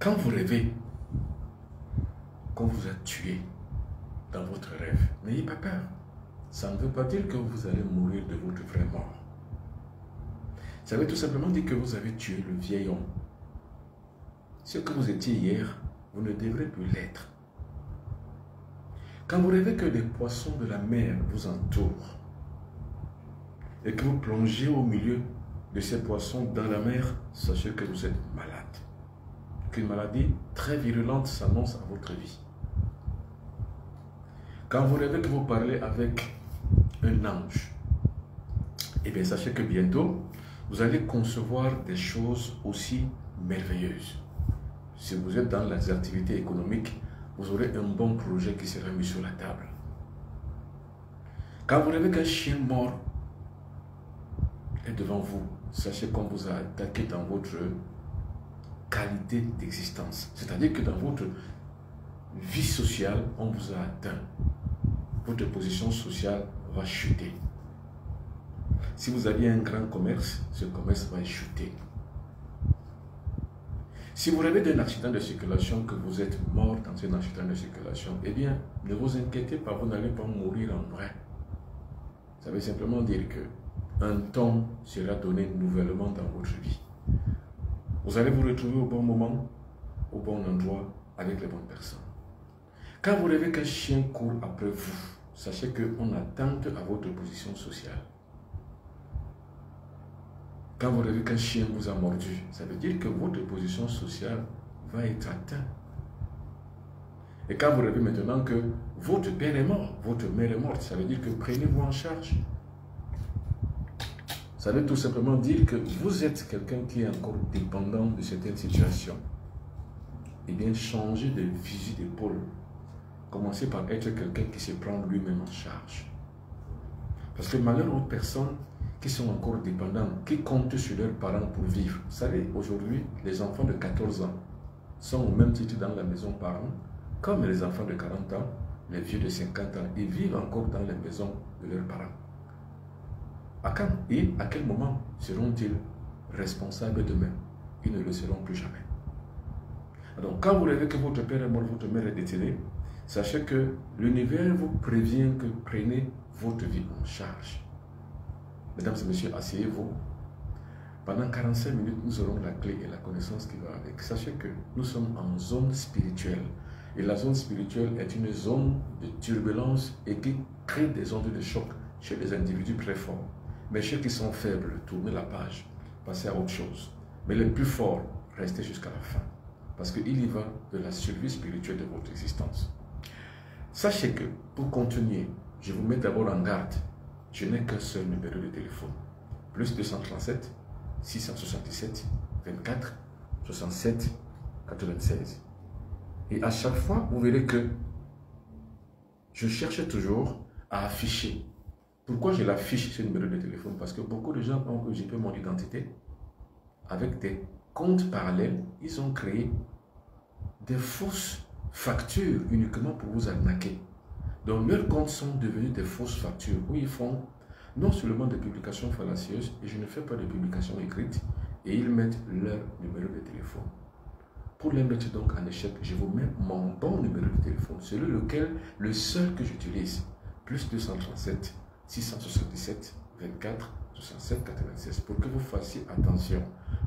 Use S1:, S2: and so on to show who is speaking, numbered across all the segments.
S1: Quand vous rêvez qu'on vous a tué dans votre rêve, n'ayez pas peur. Ça ne veut pas dire que vous allez mourir de votre vraie mort. Ça veut tout simplement dire que vous avez tué le vieil homme. Ce que vous étiez hier, vous ne devrez plus l'être. Quand vous rêvez que les poissons de la mer vous entourent et que vous plongez au milieu de ces poissons dans la mer, sachez que vous êtes malade. Qu'une maladie très virulente s'annonce à votre vie. Quand vous rêvez que vous parlez avec un ange, eh bien sachez que bientôt, vous allez concevoir des choses aussi merveilleuses. Si vous êtes dans les activités économiques, vous aurez un bon projet qui sera mis sur la table. Quand vous rêvez qu'un chien mort est devant vous, sachez qu'on vous a attaqué dans votre qualité d'existence. C'est-à-dire que dans votre vie sociale, on vous a atteint. Votre position sociale va chuter. Si vous aviez un grand commerce, ce commerce va chuter. Si vous rêvez d'un accident de circulation, que vous êtes mort dans un accident de circulation, eh bien, ne vous inquiétez pas, vous n'allez pas mourir en vrai. Ça veut simplement dire qu'un ton sera donné nouvellement dans votre vie. Vous allez vous retrouver au bon moment, au bon endroit, avec les bonnes personnes. Quand vous rêvez qu'un chien court après vous, sachez qu'on attente à votre position sociale. Quand vous rêvez qu'un chien vous a mordu, ça veut dire que votre position sociale va être atteinte. Et quand vous rêvez maintenant que votre père est mort, votre mère est morte, ça veut dire que prenez-vous en charge. Ça veut tout simplement dire que vous êtes quelqu'un qui est encore dépendant de certaines situations. Eh bien, changez de fusil d'épaule. Commencez par être quelqu'un qui se prend lui-même en charge. Parce que malheur aux personnes qui sont encore dépendants, qui comptent sur leurs parents pour vivre. Vous savez, aujourd'hui, les enfants de 14 ans sont au même titre dans la maison parents, comme les enfants de 40 ans, les vieux de 50 ans, ils vivent encore dans les maisons de leurs parents. À quand et à quel moment seront-ils responsables d'eux-mêmes? Ils ne le seront plus jamais. Donc, quand vous rêvez que votre père est mort, votre mère est décédée, sachez que l'univers vous prévient que prenez votre vie en charge. Mesdames et messieurs, asseyez-vous. Pendant 45 minutes, nous aurons la clé et la connaissance qui va avec. Sachez que nous sommes en zone spirituelle. Et la zone spirituelle est une zone de turbulence et qui crée des ondes de choc chez les individus très forts. Mais ceux qui sont faibles, tournez la page, passez à autre chose. Mais les plus forts, restez jusqu'à la fin. Parce qu'il y va de la survie spirituelle de votre existence. Sachez que, pour continuer, je vous mets d'abord en garde. Je n'ai qu'un seul numéro de téléphone. Plus 237 677 24 67 96. Et à chaque fois, vous verrez que je cherche toujours à afficher. Pourquoi je l'affiche, ce numéro de téléphone? Parce que beaucoup de gens ont usurpé mon identité avec des comptes parallèles. Ils ont créé des fausses factures uniquement pour vous arnaquer. Donc leurs comptes sont devenus des fausses factures où ils font non seulement des publications fallacieuses, et je ne fais pas de publications écrites, et ils mettent leur numéro de téléphone. Pour les mettre donc en échec, je vous mets mon bon numéro de téléphone, celui lequel, le seul que j'utilise, plus 237 677 24 67 96, pour que vous fassiez attention.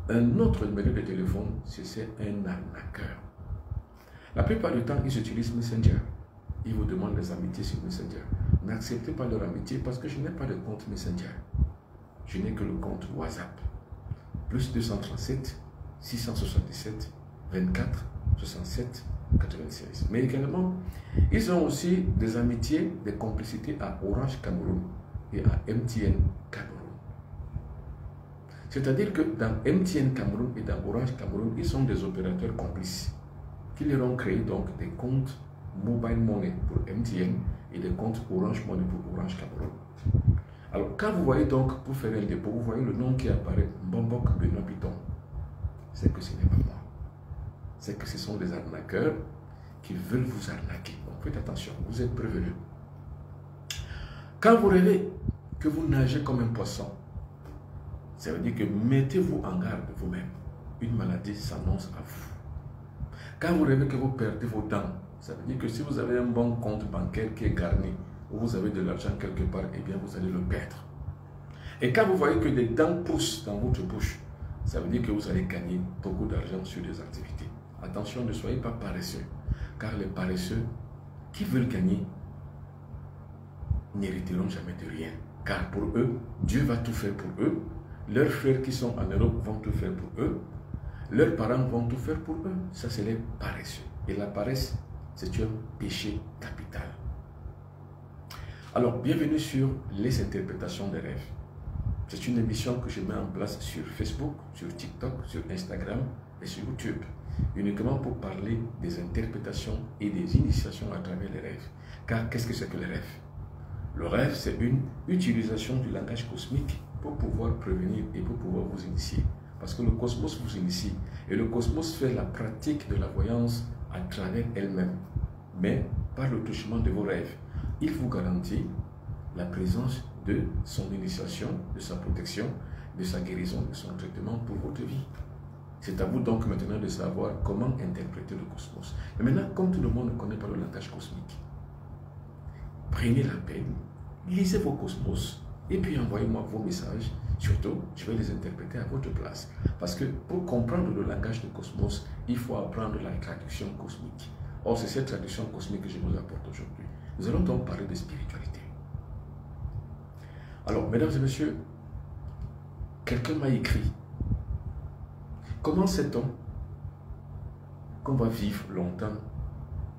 S1: Un autre numéro de téléphone, c'est un arnaqueur. La plupart du temps, ils utilisent Messenger. Ils vous demandent des amitiés sur Messenger. N'acceptez pas leur amitié parce que je n'ai pas de compte Messenger. Je n'ai que le compte WhatsApp. Plus 237 677 24 67 96. Mais également, ils ont aussi des amitiés, des complicités à Orange Cameroun et à MTN Cameroun. C'est-à-dire que dans MTN Cameroun et dans Orange Cameroun, ils sont des opérateurs complices qui leur ont créé donc des comptes Mobile Money pour MTN et des comptes Orange Money pour Orange Cameroun. Alors, quand vous voyez donc, pour faire un dépôt, vous voyez le nom qui apparaît, Mbambok Benoît Piton, c'est que ce n'est pas moi. C'est que ce sont des arnaqueurs qui veulent vous arnaquer. Donc, faites attention, vous êtes prévenus. Quand vous rêvez que vous nagez comme un poisson, ça veut dire que mettez-vous en garde vous-même. Une maladie s'annonce à vous. Quand vous rêvez que vous perdez vos dents, ça veut dire que si vous avez un bon compte bancaire qui est garni, ou vous avez de l'argent quelque part, eh bien vous allez le perdre. Et quand vous voyez que des dents poussent dans votre bouche, ça veut dire que vous allez gagner beaucoup d'argent sur des activités. Attention, ne soyez pas paresseux, car les paresseux qui veulent gagner n'hériteront jamais de rien. Car pour eux, Dieu va tout faire pour eux. Leurs frères qui sont en Europe vont tout faire pour eux. Leurs parents vont tout faire pour eux. Ça, c'est les paresseux. Et la paresse, c'est un péché capital. Alors, bienvenue sur les interprétations des rêves. C'est une émission que je mets en place sur Facebook, sur TikTok, sur Instagram et sur YouTube, uniquement pour parler des interprétations et des initiations à travers les rêves. Car qu'est-ce que c'est que les rêves? Le rêve, c'est une utilisation du langage cosmique pour pouvoir prévenir et pour pouvoir vous initier. Parce que le cosmos vous initie et le cosmos fait la pratique de la voyance à travers elle-même, mais par le touchement de vos rêves. Il vous garantit la présence de son initiation, de sa protection, de sa guérison, de son traitement pour votre vie. C'est à vous donc maintenant de savoir comment interpréter le cosmos. Et maintenant, comme tout le monde ne connaît pas le langage cosmique, prenez la peine, lisez vos cosmos et puis envoyez-moi vos messages. Surtout, je vais les interpréter à votre place. Parce que pour comprendre le langage du cosmos, il faut apprendre la traduction cosmique. Or, c'est cette traduction cosmique que je vous apporte aujourd'hui. Nous allons donc parler de spiritualité. Alors, mesdames et messieurs, quelqu'un m'a écrit: comment sait-on qu'on va vivre longtemps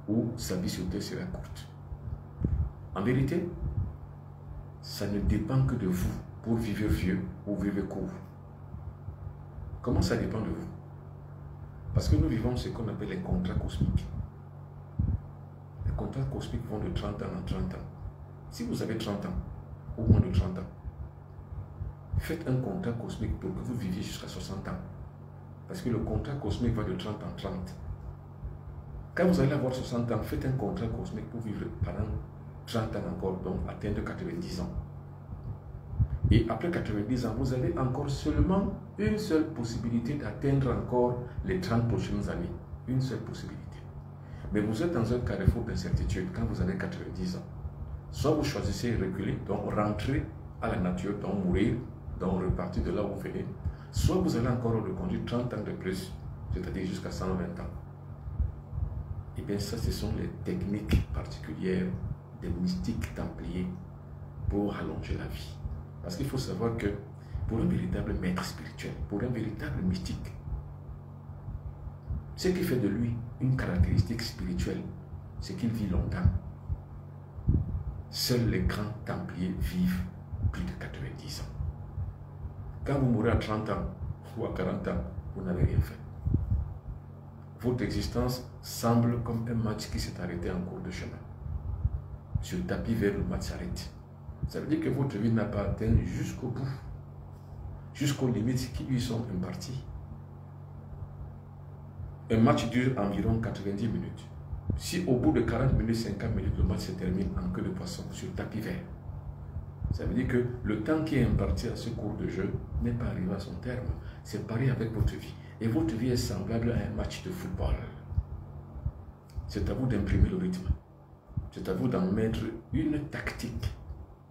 S1: ou sa vie sur Terre sera courte? En vérité, ça ne dépend que de vous pour vivre vieux ou vivre court. Comment ça dépend de vous? Parce que nous vivons ce qu'on appelle les contrats cosmiques. Les contrats cosmiques vont de 30 ans en 30 ans. Si vous avez 30 ans, ou moins de 30 ans, faites un contrat cosmique pour que vous viviez jusqu'à 60 ans. Parce que le contrat cosmique va de 30 en 30. Quand vous allez avoir 60 ans, faites un contrat cosmique pour vivre pendant 30 ans encore, donc atteindre 90 ans. Et après 90 ans, vous avez encore seulement une seule possibilité d'atteindre encore les 30 prochaines années. Une seule possibilité. Mais vous êtes dans un carrefour d'incertitude quand vous avez 90 ans. Soit vous choisissez reculer, donc rentrer à la nature, donc mourir, donc repartir de là où vous venez. Soit vous allez encore reconduire 30 ans de plus, c'est-à-dire jusqu'à 120 ans. Et bien ça, ce sont les techniques particulières des mystiques templiers pour allonger la vie. Parce qu'il faut savoir que pour un véritable maître spirituel, pour un véritable mystique, ce qui fait de lui une caractéristique spirituelle, c'est qu'il vit longtemps. Seuls les grands templiers vivent plus de 90 ans. Quand vous mourrez à 30 ans ou à 40 ans, vous n'avez rien fait. Votre existence semble comme un match qui s'est arrêté en cours de chemin. Sur le tapis vert, le match s'arrête. Ça veut dire que votre vie n'a pas atteint jusqu'au bout, jusqu'aux limites qui lui sont imparties. Un match dure environ 90 minutes. Si au bout de 40 minutes, 50 minutes, le match se termine en queue de poisson sur le tapis vert, ça veut dire que le temps qui est imparti à ce cours de jeu n'est pas arrivé à son terme. C'est pareil avec votre vie. Et votre vie est semblable à un match de football. C'est à vous d'imprimer le rythme. C'est à vous d'en mettre une tactique.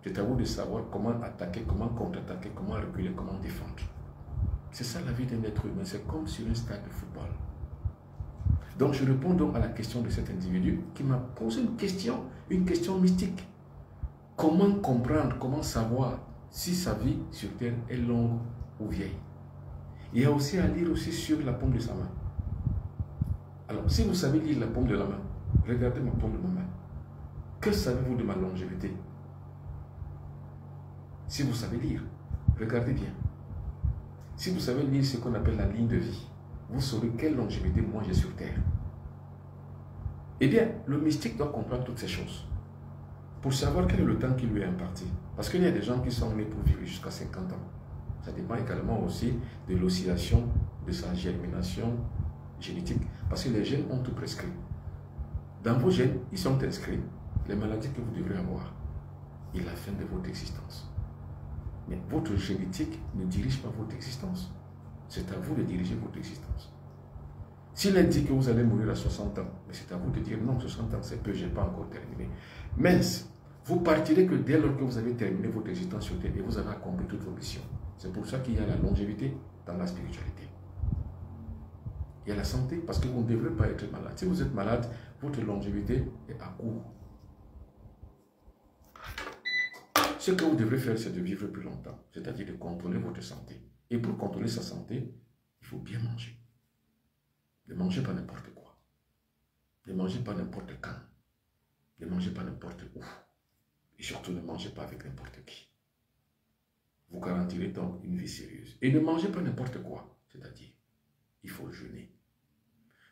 S1: C'est à vous de savoir comment attaquer, comment contre-attaquer, comment reculer, comment défendre. C'est ça la vie d'un être humain. C'est comme sur un stade de football. Donc je réponds donc à la question de cet individu qui m'a posé une question mystique. Comment comprendre, comment savoir si sa vie sur Terre est longue ou vieille? Il y a aussi à lire aussi sur la paume de sa main. Alors, si vous savez lire la paume de la main, regardez ma paume de ma main. Que savez-vous de ma longévité? Si vous savez lire, regardez bien. Si vous savez lire ce qu'on appelle la ligne de vie, vous saurez quelle longévité moi j'ai sur Terre. Eh bien, le mystique doit comprendre toutes ces choses pour savoir quel est le temps qui lui est imparti. Parce qu'il y a des gens qui sont nés pour vivre jusqu'à 50 ans. Ça dépend également aussi de l'oscillation de sa germination génétique. Parce que les gènes ont tout prescrit. Dans vos gènes, ils sont inscrits les maladies que vous devrez avoir et la fin de votre existence. Mais votre génétique ne dirige pas votre existence. C'est à vous de diriger votre existence. S'il est dit que vous allez mourir à 60 ans, mais c'est à vous de dire non, 60 ans c'est peu, je n'ai pas encore terminé. Mais vous partirez que dès lors que vous avez terminé votre existence sur Terre et vous avez accompli toutes vos missions. C'est pour ça qu'il y a la longévité dans la spiritualité. Il y a la santé parce que vous ne devrez pas être malade. Si vous êtes malade, votre longévité est à court. Ce que vous devrez faire, c'est de vivre plus longtemps, c'est-à-dire de contrôler votre santé. Et pour contrôler sa santé, il faut bien manger. Ne mangez pas n'importe quoi. Ne mangez pas n'importe quand. Ne mangez pas n'importe où. Et surtout, ne mangez pas avec n'importe qui. Vous garantirez donc une vie sérieuse. Et ne mangez pas n'importe quoi. C'est-à-dire, il faut jeûner.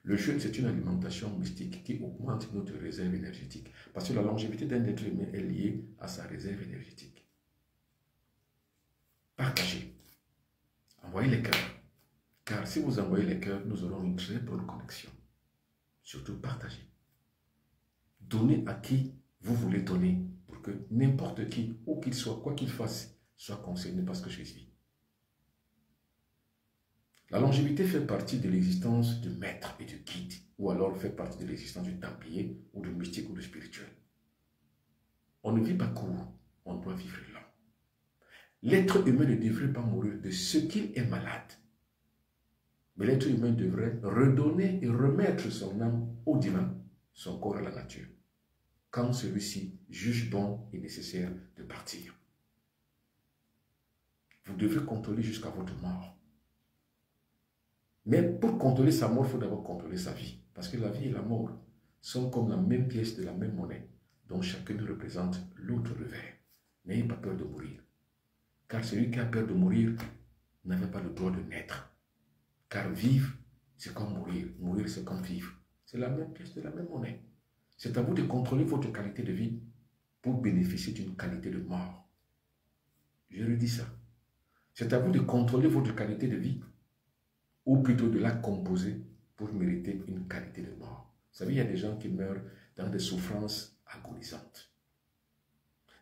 S1: Le jeûne, c'est une alimentation mystique qui augmente notre réserve énergétique. Parce que la longévité d'un être humain est liée à sa réserve énergétique. Partagez. Envoyez les cœurs. Car si vous envoyez les cœurs, nous aurons une très bonne connexion. Surtout, partagez. Donnez à qui vous voulez donner pour que n'importe qui, où qu'il soit, quoi qu'il fasse, soit concerné par ce que je vis. La longévité fait partie de l'existence de maître et de guide, ou alors fait partie de l'existence du templier, ou de mystique, ou de spirituel. On ne vit pas court, on doit vivre long. L'être humain ne devrait pas mourir de ce qu'il est malade. Mais l'être humain devrait redonner et remettre son âme au divin, son corps à la nature, quand celui-ci juge bon et nécessaire de partir. Vous devrez contrôler jusqu'à votre mort. Mais pour contrôler sa mort, il faut d'abord contrôler sa vie. Parce que la vie et la mort sont comme la même pièce de la même monnaie, dont chacune représente l'autre revers. N'ayez pas peur de mourir. Car celui qui a peur de mourir n'avait pas le droit de naître. Car vivre, c'est comme mourir. Mourir, c'est comme vivre. C'est la même pièce de la même monnaie. C'est à vous de contrôler votre qualité de vie pour bénéficier d'une qualité de mort. Je redis ça. C'est à vous de contrôler votre qualité de vie, ou plutôt de la composer pour mériter une qualité de mort. Vous savez, il y a des gens qui meurent dans des souffrances agonisantes,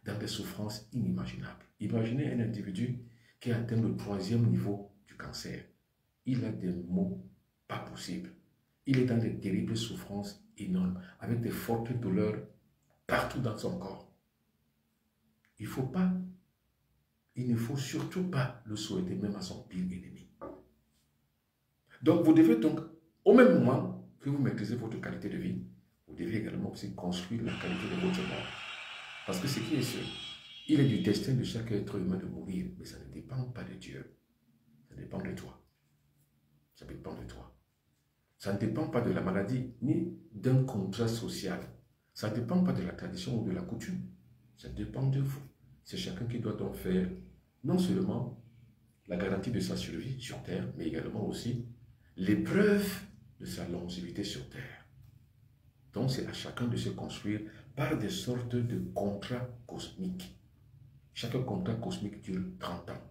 S1: dans des souffrances inimaginables. Imaginez un individu qui a atteint le 3e niveau du cancer. Il a des maux pas possibles. Il est dans de terribles souffrances énormes, avec des fortes douleurs partout dans son corps. Il ne faut surtout pas le souhaiter même à son pire ennemi. Donc vous devez donc, au même moment que vous maîtrisez votre qualité de vie, vous devez également aussi construire la qualité de votre mort. Parce que ce qui est sûr, il est du destin de chaque être humain de mourir, mais ça ne dépend pas de Dieu. Ça dépend de toi. Ça dépend de toi. Ça ne dépend pas de la maladie, ni d'un contrat social. Ça ne dépend pas de la tradition ou de la coutume. Ça dépend de vous. C'est chacun qui doit donc faire non seulement la garantie de sa survie sur Terre, mais également aussi l'épreuve de sa longévité sur Terre. Donc c'est à chacun de se construire par des sortes de contrats cosmiques. Chaque contrat cosmique dure 30 ans.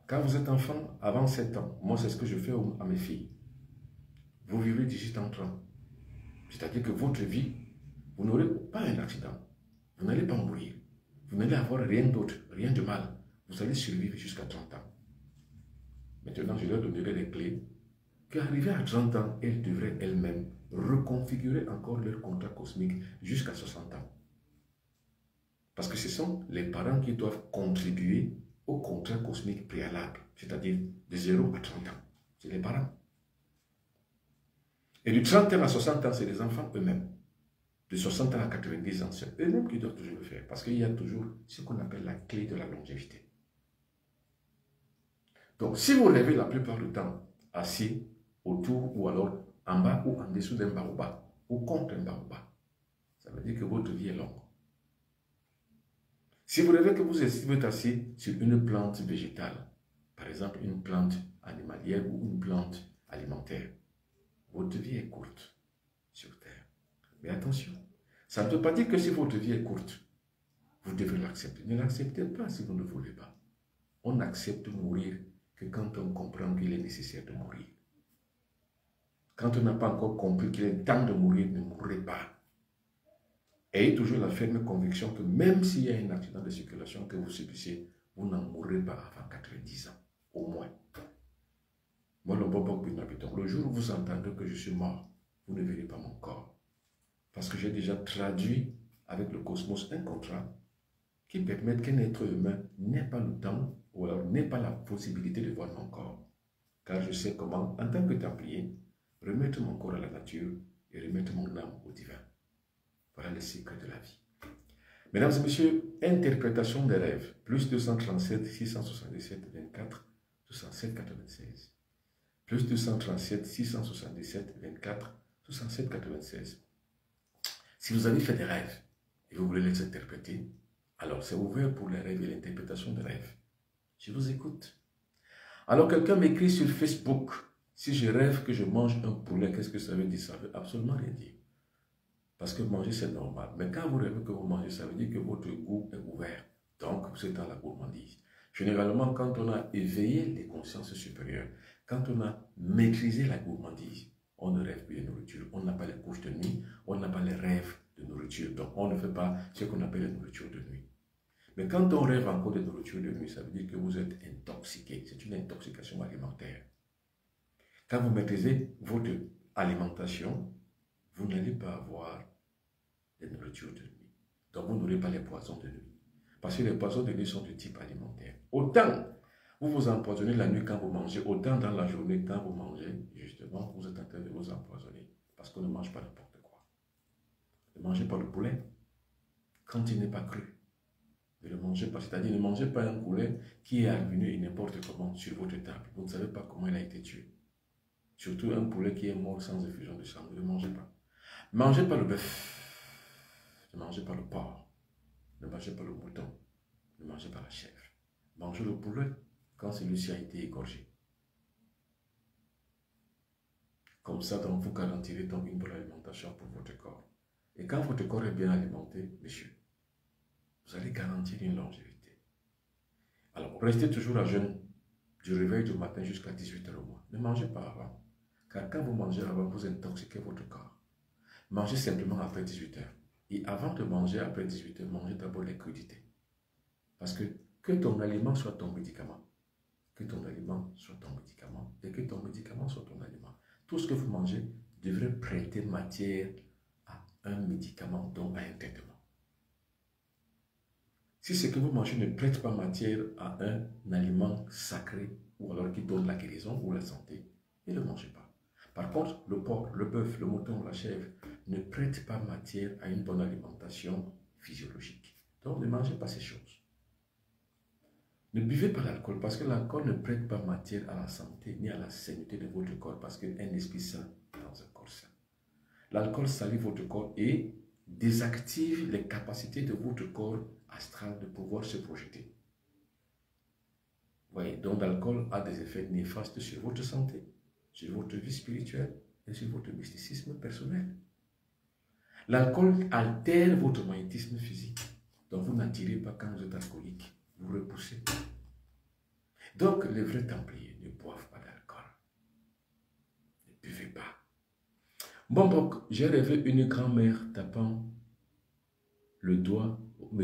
S1: Quand vous êtes enfant, avant 7 ans, moi c'est ce que je fais à mes filles. Vous vivez d'ici 30 ans. C'est-à-dire que votre vie, vous n'aurez pas un accident. Vous n'allez pas mourir. Vous n'allez avoir rien d'autre, rien de mal. Vous allez survivre jusqu'à 30 ans. Maintenant, je leur donnerai les clés qu'arrivées à 30 ans, elles devraient elles-mêmes reconfigurer encore leur contrat cosmique jusqu'à 60 ans. Parce que ce sont les parents qui doivent contribuer au contrat cosmique préalable, c'est-à-dire de 0 à 30 ans. C'est les parents. Et de 30 ans à 60 ans, c'est les enfants eux-mêmes. De 60 ans à 90 ans, c'est eux-mêmes qui doivent toujours le faire. Parce qu'il y a toujours ce qu'on appelle la clé de la longévité. Donc, si vous rêvez la plupart du temps assis autour ou alors en bas ou en dessous d'un baobab ou contre un baobab, ça veut dire que votre vie est longue. Si vous rêvez que vous êtes assis sur une plante végétale, par exemple une plante animalière ou une plante alimentaire, votre vie est courte sur Terre. Mais attention, ça ne veut pas dire que si votre vie est courte, vous devez l'accepter. Ne l'acceptez pas si vous ne voulez pas. On accepte de mourir que quand on comprend qu'il est nécessaire de mourir. Quand on n'a pas encore compris qu'il est temps de mourir, ne mourrez pas. Ayez toujours la ferme conviction que même s'il y a un accident de circulation que vous subissez, vous n'en mourrez pas avant 90 ans, au moins. Moi, le Bobo Binabiton, le jour où vous entendrez que je suis mort, vous ne verrez pas mon corps. Parce que j'ai déjà traduit avec le cosmos un contrat qui permet qu'un être humain n'ait pas le temps ou alors n'ait pas la possibilité de voir mon corps. Car je sais comment, en tant que templier, remettre mon corps à la nature et remettre mon âme au divin. Voilà le secret de la vie. Mesdames et messieurs, interprétation des rêves, plus 237 677 24 67 96. Plus 237 677 24 67 96. Si vous avez fait des rêves et vous voulez les interpréter, alors c'est ouvert pour les rêves et l'interprétation des rêves. Je vous écoute. Alors quelqu'un m'écrit sur Facebook, si je rêve que je mange un poulet, qu'est-ce que ça veut dire? Ça veut absolument rien dire. Parce que manger c'est normal. Mais quand vous rêvez que vous mangez, ça veut dire que votre goût est ouvert. Donc vous êtes dans la gourmandise. Généralement, quand on a éveillé les consciences supérieures, quand on a maîtrisé la gourmandise, on ne rêve plus de nourriture. On n'a pas les couches de nuit, on n'a pas les rêves de nourriture. Donc on ne fait pas ce qu'on appelle la nourriture de nuit. Mais quand on rêve encore de nourriture de nuit, ça veut dire que vous êtes intoxiqué. C'est une intoxication alimentaire. Quand vous maîtrisez votre alimentation, vous n'allez pas avoir de nourriture de nuit. Donc vous n'aurez pas les poisons de nuit. Parce que les poisons de nuit sont de type alimentaire. Autant vous vous empoisonnez la nuit quand vous mangez, autant dans la journée quand vous mangez, justement, vous êtes en train de vous empoisonner. Parce qu'on ne mange pas n'importe quoi. Ne mangez pas le poulet quand il n'est pas cru. Ne le mangez pas, c'est-à-dire ne mangez pas un poulet qui est arrivé n'importe comment sur votre table. Vous ne savez pas comment il a été tué. Surtout un poulet qui est mort sans effusion de sang. Ne le mangez pas. Ne mangez pas le bœuf. Ne mangez pas le porc. Ne mangez pas le mouton. Ne mangez pas la chèvre. Mangez le poulet quand celui-ci a été égorgé. Comme ça, donc, vous garantirez donc une bonne alimentation pour votre corps. Et quand votre corps est bien alimenté, messieurs, vous allez garantir une longévité. Alors, restez toujours à jeûne du réveil du matin jusqu'à 18 h au moins. Ne mangez pas avant. Car quand vous mangez avant, vous intoxiquez votre corps. Mangez simplement après 18 h. Et avant de manger après 18 h, mangez d'abord les crudités. Parce que ton aliment soit ton médicament. Que ton aliment soit ton médicament. Et que ton médicament soit ton aliment. Tout ce que vous mangez devrait prêter matière à un médicament, donc à un traitement. Si ce que vous mangez ne prête pas matière à un aliment sacré, ou alors qui donne la guérison ou la santé, ne le mangez pas. Par contre, le porc, le bœuf, le mouton, la chèvre ne prêtent pas matière à une bonne alimentation physiologique. Donc ne mangez pas ces choses. Ne buvez pas l'alcool parce que l'alcool ne prête pas matière à la santé ni à la sainteté de votre corps parce qu'un esprit sain dans un corps sain. L'alcool salit votre corps et désactive les capacités de votre corps astral de pouvoir se projeter. Vous voyez, donc l'alcool a des effets néfastes sur votre santé, sur votre vie spirituelle et sur votre mysticisme personnel. L'alcool altère votre magnétisme physique. Donc vous n'attirez pas quand vous êtes alcoolique. Vous repoussez. Donc les vrais templiers ne boivent pas d'alcool. Ne buvez pas. Bon, donc, j'ai rêvé une grand-mère me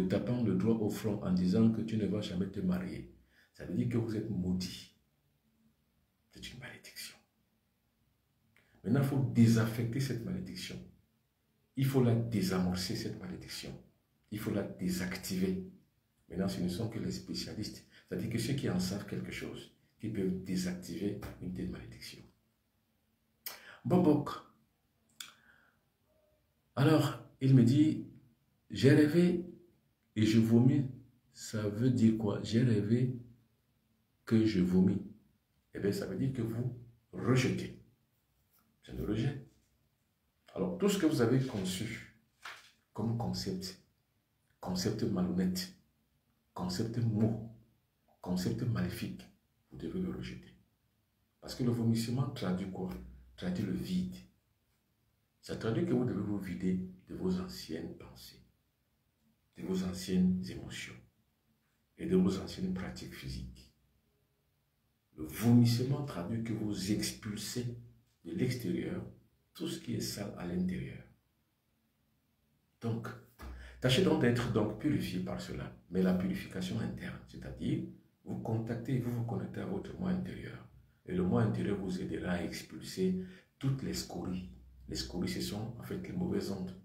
S1: tapant le doigt au front en disant que tu ne vas jamais te marier. Ça veut dire que vous êtes maudit. C'est une malédiction. Maintenant, il faut désaffecter cette malédiction. Il faut la désamorcer, cette malédiction. Il faut la désactiver. Maintenant, ce ne sont que les spécialistes, c'est-à-dire que ceux qui en savent quelque chose, qui peuvent désactiver une telle malédiction. Bobok. Alors, il me dit, j'ai rêvé et je vomis. Ça veut dire quoi? J'ai rêvé que je vomis. Eh bien, ça veut dire que vous rejetez. C'est le rejet. Alors, tout ce que vous avez conçu comme concept malhonnête, concept mot, concept maléfique, vous devez le rejeter. Parce que le vomissement traduit quoi? Traduit le vide. Ça traduit que vous devez vous vider de vos anciennes pensées, de vos anciennes émotions et de vos anciennes pratiques physiques. Le vomissement traduit que vous expulsez de l'extérieur tout ce qui est sale à l'intérieur. Donc, tâchez donc d'être purifié par cela, mais la purification interne, c'est-à-dire vous contactez et vous vous connectez à votre moi intérieur Et le moi intérieur vous aidera à expulser toutes les scories. Les scories, ce sont en fait les mauvaises ondes,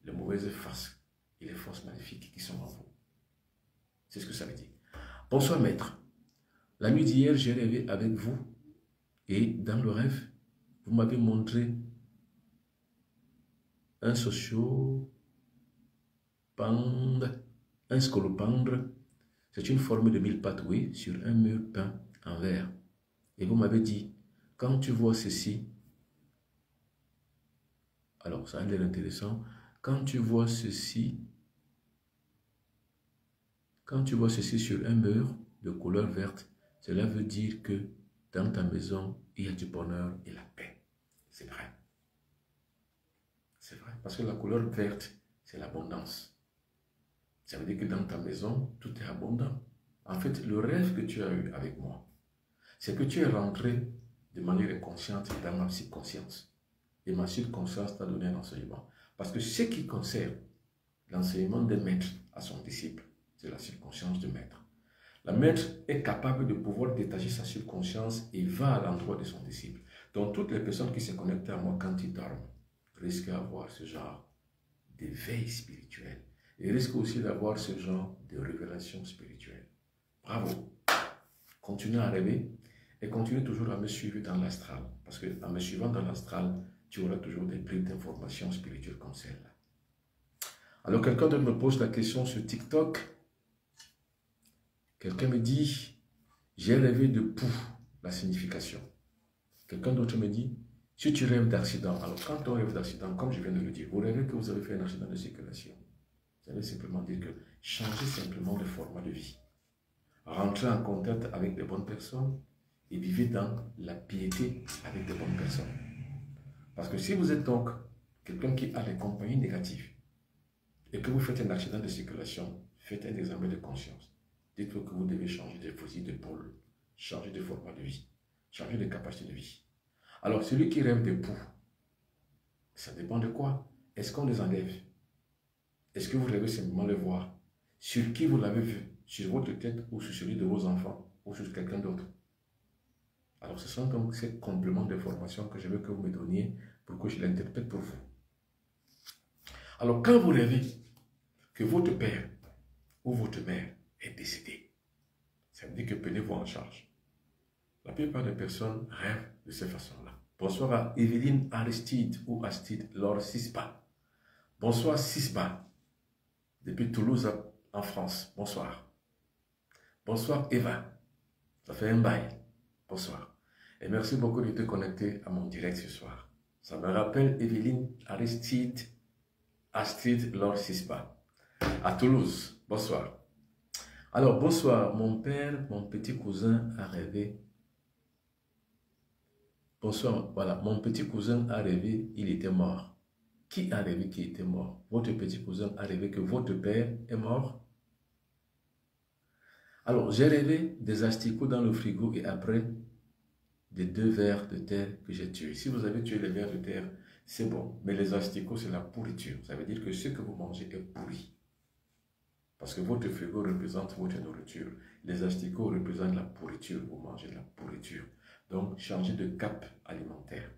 S1: les mauvaises faces et les forces maléfiques qui sont en vous. C'est ce que ça veut dire. Bonsoir maître. La nuit d'hier, j'ai rêvé avec vous et dans le rêve, vous m'avez montré un scolopendre. Un scolopendre, c'est une forme de 1000 pattes, oui, sur un mur peint en verre. Et vous m'avez dit, quand tu vois ceci, alors ça a l'air intéressant, quand tu vois ceci sur un mur de couleur verte, cela veut dire que dans ta maison, il y a du bonheur et la paix. C'est vrai. C'est vrai, parce que la couleur verte, c'est l'abondance. Ça veut dire que dans ta maison, tout est abondant. En fait, le rêve que tu as eu avec moi, c'est que tu es rentré de manière inconsciente dans ma subconscience. Et ma subconscience t'a donné un enseignement. Parce que ce qui concerne l'enseignement d'un maître à son disciple, c'est la subconscience du maître. Le maître est capable de pouvoir détacher sa subconscience et va à l'endroit de son disciple. Donc, toutes les personnes qui se connectent à moi quand ils dorment risquent d'avoir ce genre d'éveil spirituel. Et risquent aussi d'avoir ce genre de révélation spirituelle. Bravo. Continuez à rêver et continuez toujours à me suivre dans l'astral. Parce qu'en me suivant dans l'astral, tu auras toujours des bribes d'informations spirituelles comme celle-là. Alors, quelqu'un d'autre me pose la question sur TikTok. Quelqu'un me dit, j'ai rêvé de poux, la signification. Quelqu'un d'autre me dit, si tu rêves d'accident, alors quand on rêve d'accident, comme je viens de le dire, vous rêvez que vous avez fait un accident de circulation. Ça veut simplement dire que changez simplement de format de vie. Rentrez en contact avec de bonnes personnes et vivez dans la piété avec de bonnes personnes. Parce que si vous êtes donc quelqu'un qui a des compagnies négatives et que vous faites un accident de circulation, faites un examen de conscience. Dites-vous que vous devez changer de fusil d'épaule, changer de format de vie, changer de capacité de vie. Alors, celui qui rêve de poux, ça dépend de quoi. Est-ce qu'on les enlève? Est-ce que vous rêvez simplement le voir? Sur qui vous l'avez vu? Sur votre tête ou sur celui de vos enfants ou sur quelqu'un d'autre? Alors, ce sont donc ces compléments d'informations que je veux que vous me donniez pour que je l'interprète pour vous. Alors, quand vous rêvez que votre père ou votre mère est décédé, ça veut dire que prenez-vous en charge. La plupart des personnes rêvent de cette façon-là. Bonsoir à Evelyne Aristide ou Astide Laure Sispa. Bonsoir Sispa, depuis Toulouse en France. Bonsoir. Bonsoir Eva, ça fait un bail. Bonsoir. Et merci beaucoup de te connecter à mon direct ce soir. Ça me rappelle Evelyne Aristide, Astrid Laure Sispa, à Toulouse. Bonsoir. Alors, bonsoir. Mon père, mon petit cousin a rêvé. Bonsoir. Voilà, mon petit cousin a rêvé, il était mort. Qui a rêvé qu'il était mort? Votre petit cousin a rêvé que votre père est mort? Alors, j'ai rêvé des asticots dans le frigo et après, des 2 vers de terre que j'ai tués. Si vous avez tué les vers de terre, c'est bon. Mais les asticots, c'est la pourriture. Ça veut dire que ce que vous mangez est pourri. Parce que votre frigo représente votre nourriture. Les asticots représentent la pourriture. Vous mangez de la pourriture. Donc, changez de cap alimentaire.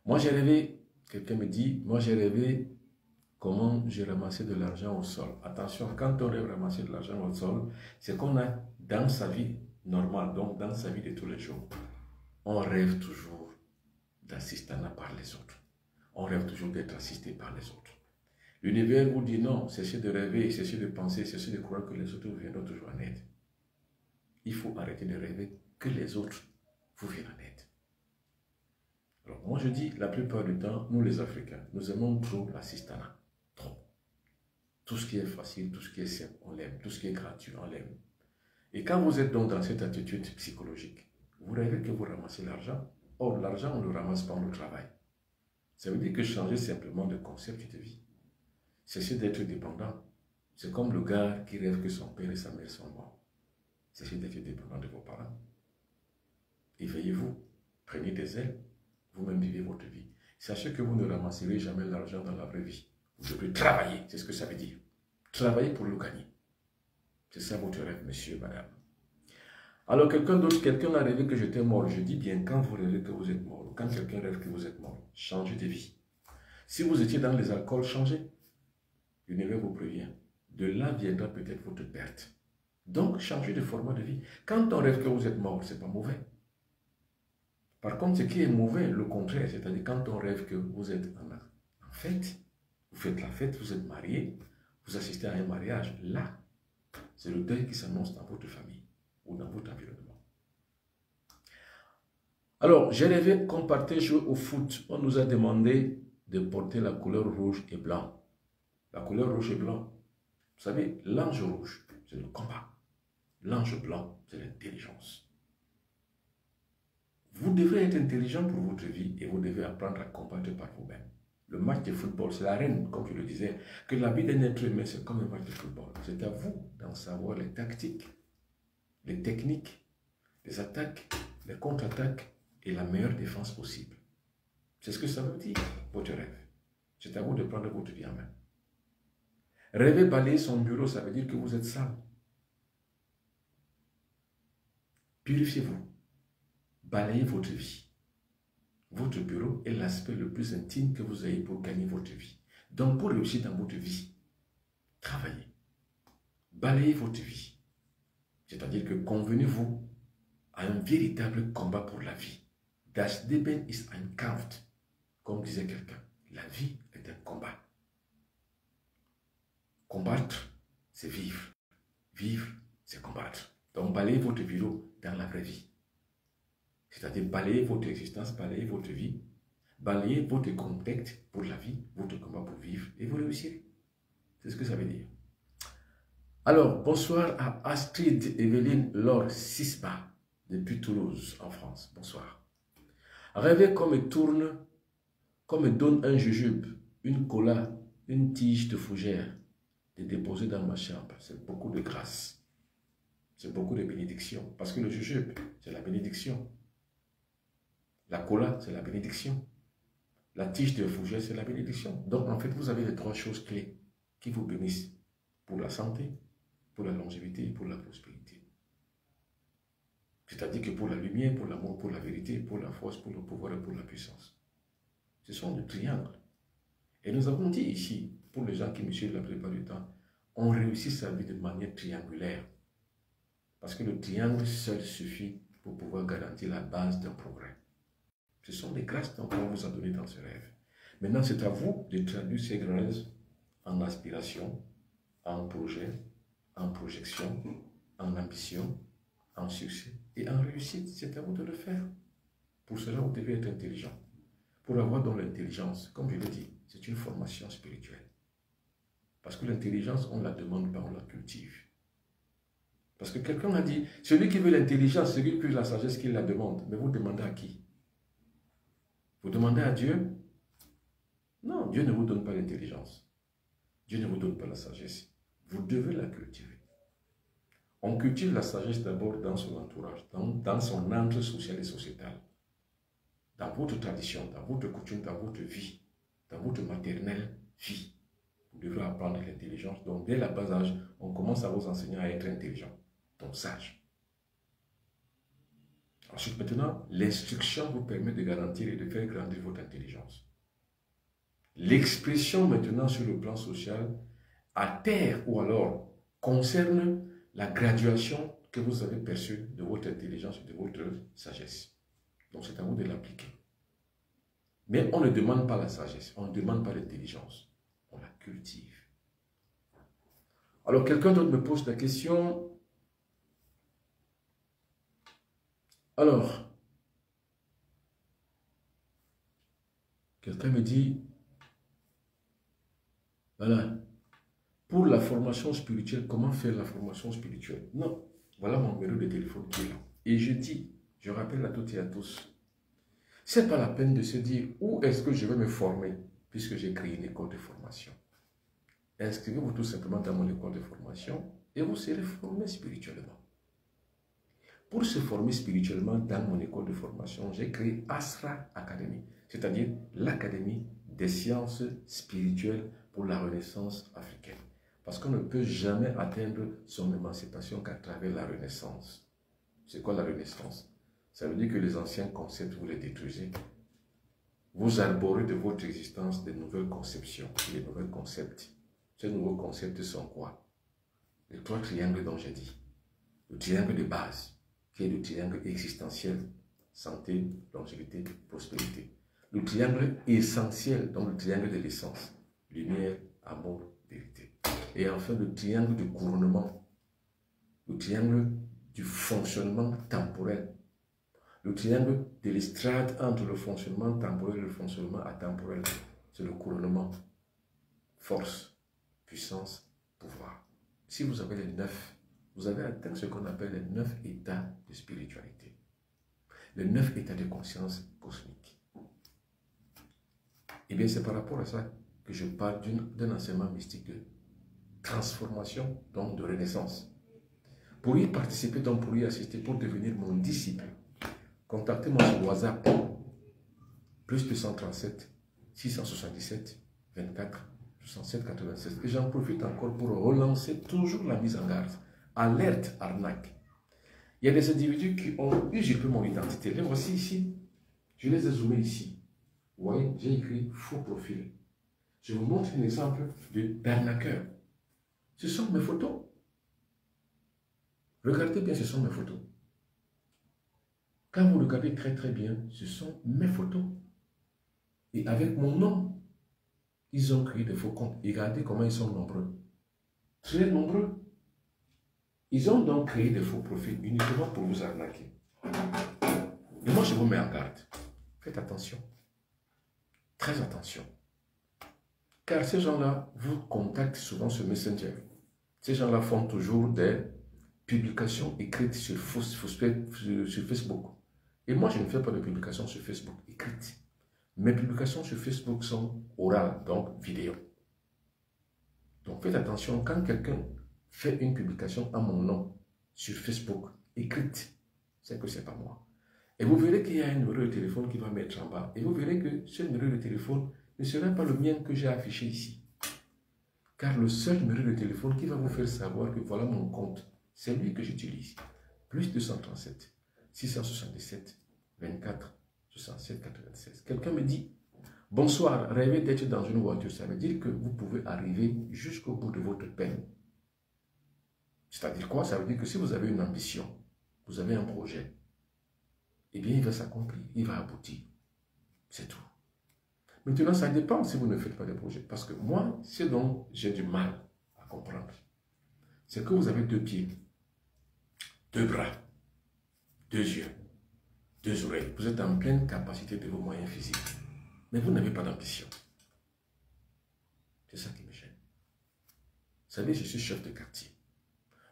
S1: Moi, j'ai rêvé, quelqu'un me dit, moi j'ai rêvé comment j'ai ramassé de l'argent au sol. Attention, quand on rêve ramasser de l'argent au sol, c'est qu'on a dans sa vie normale, donc dans sa vie de tous les jours, on rêve toujours d'assistanat par les autres. On rêve toujours d'être assisté par les autres. L'univers vous dit non, cessez de rêver, cessez de penser, cessez de croire que les autres vous viendront toujours en aide. Il faut arrêter de rêver que les autres vous viennent en aide. Alors moi je dis, la plupart du temps, nous les Africains, nous aimons trop l'assistanat. Trop. Tout ce qui est facile, tout ce qui est simple, on l'aime. Tout ce qui est gratuit, on l'aime. Et quand vous êtes donc dans cette attitude psychologique, vous rêvez que vous ramassez l'argent. Or, l'argent, on ne le ramasse pas, on le travaille. Ça veut dire que changer simplement de concept de vie. Cessez d'être dépendant. C'est comme le gars qui rêve que son père et sa mère sont morts. Cessez d'être dépendant de vos parents. Éveillez-vous. Prenez des ailes. Vous-même vivez votre vie. Sachez que vous ne ramasserez jamais l'argent dans la vraie vie. Vous devez travailler. C'est ce que ça veut dire. Travailler pour le gagner. C'est ça votre rêve, monsieur, madame. Alors quelqu'un a rêvé que j'étais mort. Je dis bien, quand vous rêvez que vous êtes mort, quand quelqu'un rêve que vous êtes mort, changez de vie. Si vous étiez dans les alcools, changez. L'univers vous prévient. De là viendra peut-être votre perte. Donc, changez de format de vie. Quand on rêve que vous êtes mort, ce n'est pas mauvais. Par contre, ce qui est mauvais, le contraire, c'est-à-dire quand on rêve que vous êtes en fête, vous faites la fête, vous êtes marié, vous assistez à un mariage, là, c'est le deuil qui s'annonce dans votre famille ou dans votre environnement. Alors, j'ai rêvé qu'on partait jouer au foot. On nous a demandé de porter la couleur rouge et blanc. La couleur rouge et blanc. Vous savez, l'ange rouge, c'est le combat. L'ange blanc, c'est l'intelligence. Vous devez être intelligent pour votre vie et vous devez apprendre à combattre par vous-même. Le match de football, c'est l'arène, comme je le disais, que la vie d'un être humain, c'est comme un match de football. C'est à vous d'en savoir les tactiques, les techniques, les attaques, les contre-attaques et la meilleure défense possible. C'est ce que ça veut dire, votre rêve. C'est à vous de prendre votre vie en main. Rêver balayer son bureau, ça veut dire que vous êtes sale. Purifiez-vous. Balayez votre vie. Votre bureau est l'aspect le plus intime que vous ayez pour gagner votre vie. Donc, pour réussir dans votre vie, travaillez. Balayez votre vie. C'est-à-dire que convenez-vous à un véritable combat pour la vie. Das Leben ist ein Kampf. Comme disait quelqu'un, la vie est un combat. Combattre, c'est vivre. Vivre, c'est combattre. Donc, balayez votre bureau dans la vraie vie. C'est-à-dire balayez votre existence, balayez votre vie, balayez votre contexte pour la vie, votre combat pour vivre, et vous réussirez. C'est ce que ça veut dire. Alors, bonsoir à Astrid Evelyne Laure Sisba, depuis Toulouse, en France. Bonsoir. Rêver comme me tourne, comme me donne un jujube, une cola, une tige de fougère, de déposer dans ma chambre. C'est beaucoup de grâce. C'est beaucoup de bénédiction. Parce que le jujube, c'est la bénédiction. La cola, c'est la bénédiction. La tige de fougère, c'est la bénédiction. Donc, en fait, vous avez les trois choses clés qui vous bénissent pour la santé, pour la longévité et pour la prospérité. C'est-à-dire que pour la lumière, pour l'amour, pour la vérité, pour la force, pour le pouvoir et pour la puissance. Ce sont des triangles. Et nous avons dit ici, pour les gens qui me suivent la plupart du temps, on réussit sa vie de manière triangulaire. Parce que le triangle seul suffit pour pouvoir garantir la base d'un progrès. Ce sont les grâces qu'on vous a données dans ce rêve. Maintenant, c'est à vous de traduire ces grâces en aspiration, en projet, en projection, en ambition, en succès et en réussite. C'est à vous de le faire. Pour cela, vous devez être intelligent. Pour avoir dans l'intelligence, comme je l'ai dit, c'est une formation spirituelle. Parce que l'intelligence, on ne la demande pas, on la cultive. Parce que quelqu'un a dit, celui qui veut l'intelligence, celui qui veut la sagesse, qui la demande. Mais vous demandez à qui? Vous demandez à Dieu? Non, Dieu ne vous donne pas l'intelligence. Dieu ne vous donne pas la sagesse. Vous devez la cultiver. On cultive la sagesse d'abord dans son entourage, dans son entre social et sociétal. Dans votre tradition, dans votre coutume, dans votre vie, dans votre maternelle vie. Vous devrez apprendre l'intelligence. Donc, dès le bas âge, on commence à vous enseigner à être intelligent, donc sage. Ensuite, maintenant, l'instruction vous permet de garantir et de faire grandir votre intelligence. L'expression maintenant sur le plan social, à terre ou alors, concerne la graduation que vous avez perçue de votre intelligence et de votre sagesse. Donc, c'est à vous de l'appliquer. Mais on ne demande pas la sagesse, on ne demande pas l'intelligence, on la cultive. Alors, quelqu'un d'autre me pose la question. Alors, quelqu'un me dit, voilà, pour la formation spirituelle, comment faire la formation spirituelle? Non, voilà mon numéro de téléphone qui est là. Et je dis, je rappelle à toutes et à tous, ce n'est pas la peine de se dire où est-ce que je vais me former, puisque j'ai créé une école de formation. Inscrivez-vous tout simplement dans mon école de formation et vous serez formé spirituellement. Pour se former spirituellement dans mon école de formation, j'ai créé Asra Academy, c'est-à-dire l'Académie des sciences spirituelles pour la Renaissance africaine. Parce qu'on ne peut jamais atteindre son émancipation qu'à travers la Renaissance. C'est quoi la renaissance? Ça veut dire que les anciens concepts, vous les détruisez. Vous arborez de votre existence des nouvelles conceptions, des nouveaux concepts. Ces nouveaux concepts sont quoi? Les 3 triangles dont j'ai dit. Le triangle de base, qui est le triangle existentiel, santé, longévité, prospérité. Le triangle essentiel, donc le triangle de l'essence, lumière, amour, vérité. Et enfin, le triangle du couronnement, le triangle du fonctionnement temporel, le triangle de l'estrade entre le fonctionnement temporel et le fonctionnement atemporel. C'est le couronnement. Force, puissance, pouvoir. Si vous avez les 9, vous avez atteint ce qu'on appelle les 9 états de spiritualité. Les 9 états de conscience cosmique. Et bien c'est par rapport à ça que je parle d'un enseignement mystique de transformation, donc de renaissance. Pour y participer, donc pour y assister, pour devenir mon disciple, contactez-moi sur WhatsApp, plus 237 677 24 67 96. Et j'en profite encore pour relancer toujours la mise en garde. Alerte arnaque. Il y a des individus qui ont usurpé mon identité. Les voici ici. Je les ai zoomés ici. Vous voyez, j'ai écrit faux profil. Je vous montre un exemple d'arnaqueur. Ce sont mes photos. Regardez bien, ce sont mes photos. Quand vous regardez très très bien, ce sont mes photos. Et avec mon nom, ils ont créé des faux comptes. Et regardez comment ils sont nombreux. Très nombreux. Ils ont donc créé des faux profils uniquement pour vous arnaquer. Et moi, je vous mets en garde. Faites attention. Très attention. Car ces gens-là vous contactent souvent sur Messenger. Ces gens-là font toujours des publications écrites sur Facebook. Et moi, je ne fais pas de publications sur Facebook écrites. Mes publications sur Facebook sont orales, donc vidéo. Donc faites attention, quand quelqu'un fait une publication à mon nom sur Facebook écrite, c'est que ce n'est pas moi. Et vous verrez qu'il y a un numéro de téléphone qui va mettre en bas. Et vous verrez que ce numéro de téléphone ne sera pas le mien que j'ai affiché ici. Car le seul numéro de téléphone qui va vous faire savoir que voilà mon compte, c'est lui que j'utilise. Plus 237 677 24 67 96. Quelqu'un me dit, bonsoir, rêvez d'être dans une voiture. Ça veut dire que vous pouvez arriver jusqu'au bout de votre peine. C'est-à-dire quoi? Ça veut dire que si vous avez une ambition, vous avez un projet, eh bien il va s'accomplir, il va aboutir. C'est tout. Maintenant, ça dépend si vous ne faites pas de projet. Parce que moi, ce dont j'ai du mal à comprendre, c'est que vous avez 2 pieds, 2 bras, 2 yeux, 2 oreilles. Vous êtes en pleine capacité de vos moyens physiques. Mais vous n'avez pas d'ambition. C'est ça qui me gêne. Vous savez, je suis chef de quartier.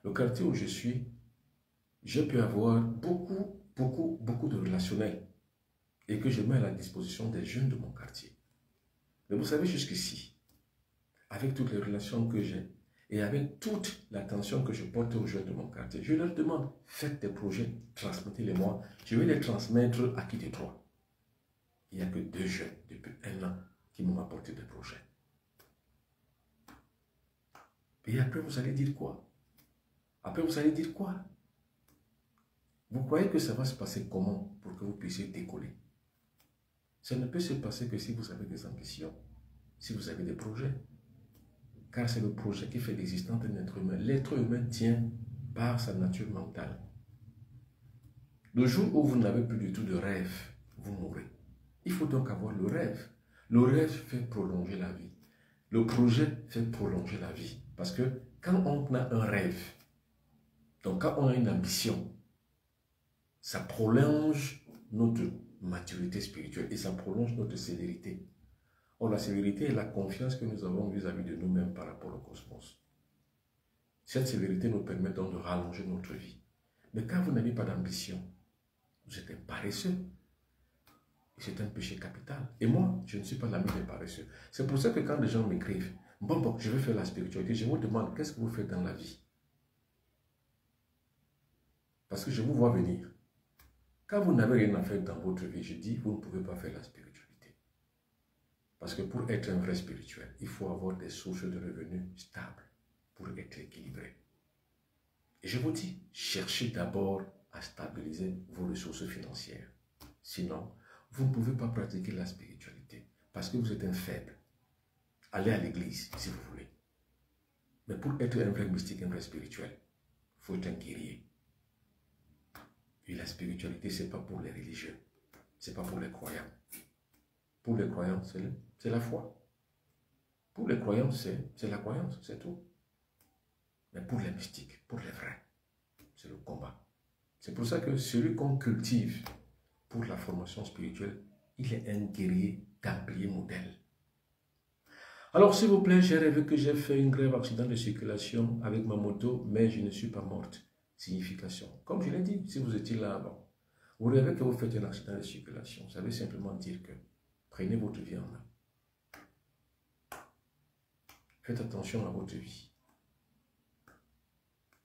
S1: Le quartier où je suis, je peux avoir beaucoup de relationnels et que je mets à la disposition des jeunes de mon quartier. Mais vous savez, jusqu'ici, avec toutes les relations que j'ai et avec toute l'attention que je porte aux jeunes de mon quartier, je leur demande, faites des projets, transmettez-les moi, je vais les transmettre à qui de droit. Il n'y a que 2 jeunes depuis 1 an qui m'ont apporté des projets. Et après, vous allez dire quoi? Après, vous allez dire quoi? Vous croyez que ça va se passer comment pour que vous puissiez décoller? Ça ne peut se passer que si vous avez des ambitions, si vous avez des projets. Car c'est le projet qui fait l'existence d'un être humain. L'être humain tient par sa nature mentale. Le jour où vous n'avez plus du tout de rêve, vous mourrez. Il faut donc avoir le rêve. Le rêve fait prolonger la vie. Le projet fait prolonger la vie. Parce que quand on a un rêve, donc quand on a une ambition, ça prolonge notre maturité spirituelle et ça prolonge notre sévérité. Or, la sévérité est la confiance que nous avons vis-à-vis de nous-mêmes par rapport au cosmos. Cette sévérité nous permet donc de rallonger notre vie. Mais quand vous n'avez pas d'ambition, vous êtes un paresseux. Et c'est un péché capital. Et moi, je ne suis pas l'ami des paresseux. C'est pour ça que quand les gens m'écrivent, bon, je veux faire la spiritualité, je vous demande, qu'est-ce que vous faites dans la vie? Parce que je vous vois venir. Quand vous n'avez rien à faire dans votre vie, je dis, vous ne pouvez pas faire la spiritualité. Parce que pour être un vrai spirituel, il faut avoir des sources de revenus stables pour être équilibré. Et je vous dis, cherchez d'abord à stabiliser vos ressources financières. Sinon, vous ne pouvez pas pratiquer la spiritualité parce que vous êtes un faible. Allez à l'église si vous voulez. Mais pour être un vrai mystique, un vrai spirituel, il faut être un guerrier. Et la spiritualité, ce n'est pas pour les religieux. Ce n'est pas pour les croyants. Pour les croyants, c'est la foi. Pour les croyants, c'est la croyance, c'est tout. Mais pour les mystiques, pour les vrais, c'est le combat. C'est pour ça que celui qu'on cultive pour la formation spirituelle, il est un guerrier templier modèle. Alors, s'il vous plaît, j'ai rêvé que j'ai fait une grave accident de circulation avec ma moto, mais je ne suis pas morte. Signification. Comme je l'ai dit, si vous étiez là avant, vous rêvez que vous faites un accident de circulation. Ça veut simplement dire que prenez votre vie en main. Faites attention à votre vie.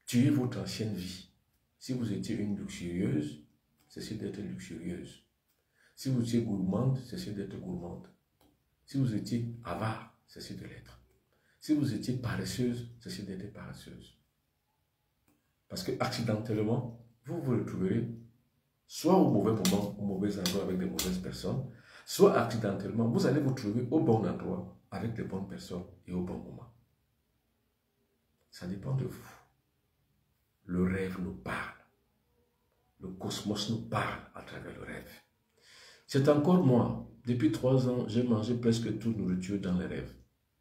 S1: Tuez votre ancienne vie. Si vous étiez une luxurieuse, cessez d'être luxurieuse. Si vous étiez gourmande, cessez d'être gourmande. Si vous étiez avare, cessez de l'être. Si vous étiez paresseuse, cessez d'être paresseuse. Parce que accidentellement, vous vous retrouverez soit au mauvais moment, au mauvais endroit avec des mauvaises personnes, soit accidentellement, vous allez vous trouver au bon endroit avec les bonnes personnes et au bon moment. Ça dépend de vous. Le rêve nous parle. Le cosmos nous parle à travers le rêve. C'est encore moi. Depuis 3 ans, j'ai mangé presque toute nourriture dans les rêves.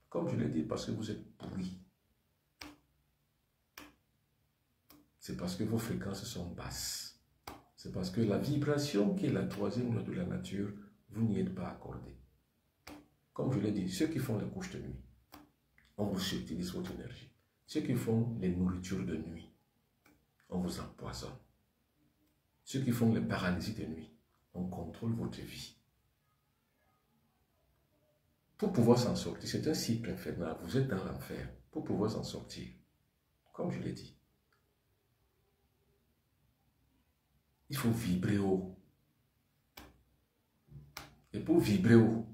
S1: Comme je l'ai dit, parce que vous êtes pourris. C'est parce que vos fréquences sont basses. C'est parce que la vibration qui est la 3e loi de la nature, vous n'y êtes pas accordé. Comme je l'ai dit, ceux qui font les couches de nuit, on vous subutilise votre énergie. Ceux qui font les nourritures de nuit, on vous empoisonne. Ceux qui font les paralysies de nuit, on contrôle votre vie. Pour pouvoir s'en sortir, c'est un cycle infernal, vous êtes dans l'enfer. Pour pouvoir s'en sortir, comme je l'ai dit, il faut vibrer haut. Et pour vibrer haut,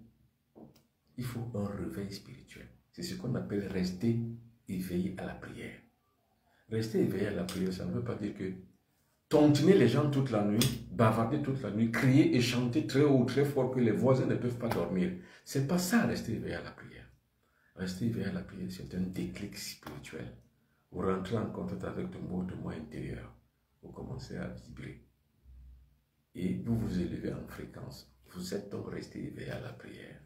S1: il faut un réveil spirituel. C'est ce qu'on appelle rester éveillé à la prière. Rester éveillé à la prière, ça ne veut pas dire que tontiner les gens toute la nuit, bavarder toute la nuit, crier et chanter très haut, très fort que les voisins ne peuvent pas dormir. Ce n'est pas ça, rester éveillé à la prière. Rester éveillé à la prière, c'est un déclic spirituel. Vous rentrez en contact avec votre moi intérieur. Vous commencez à vibrer. Et vous vous élevez en fréquence. Vous êtes donc resté éveillé à la prière.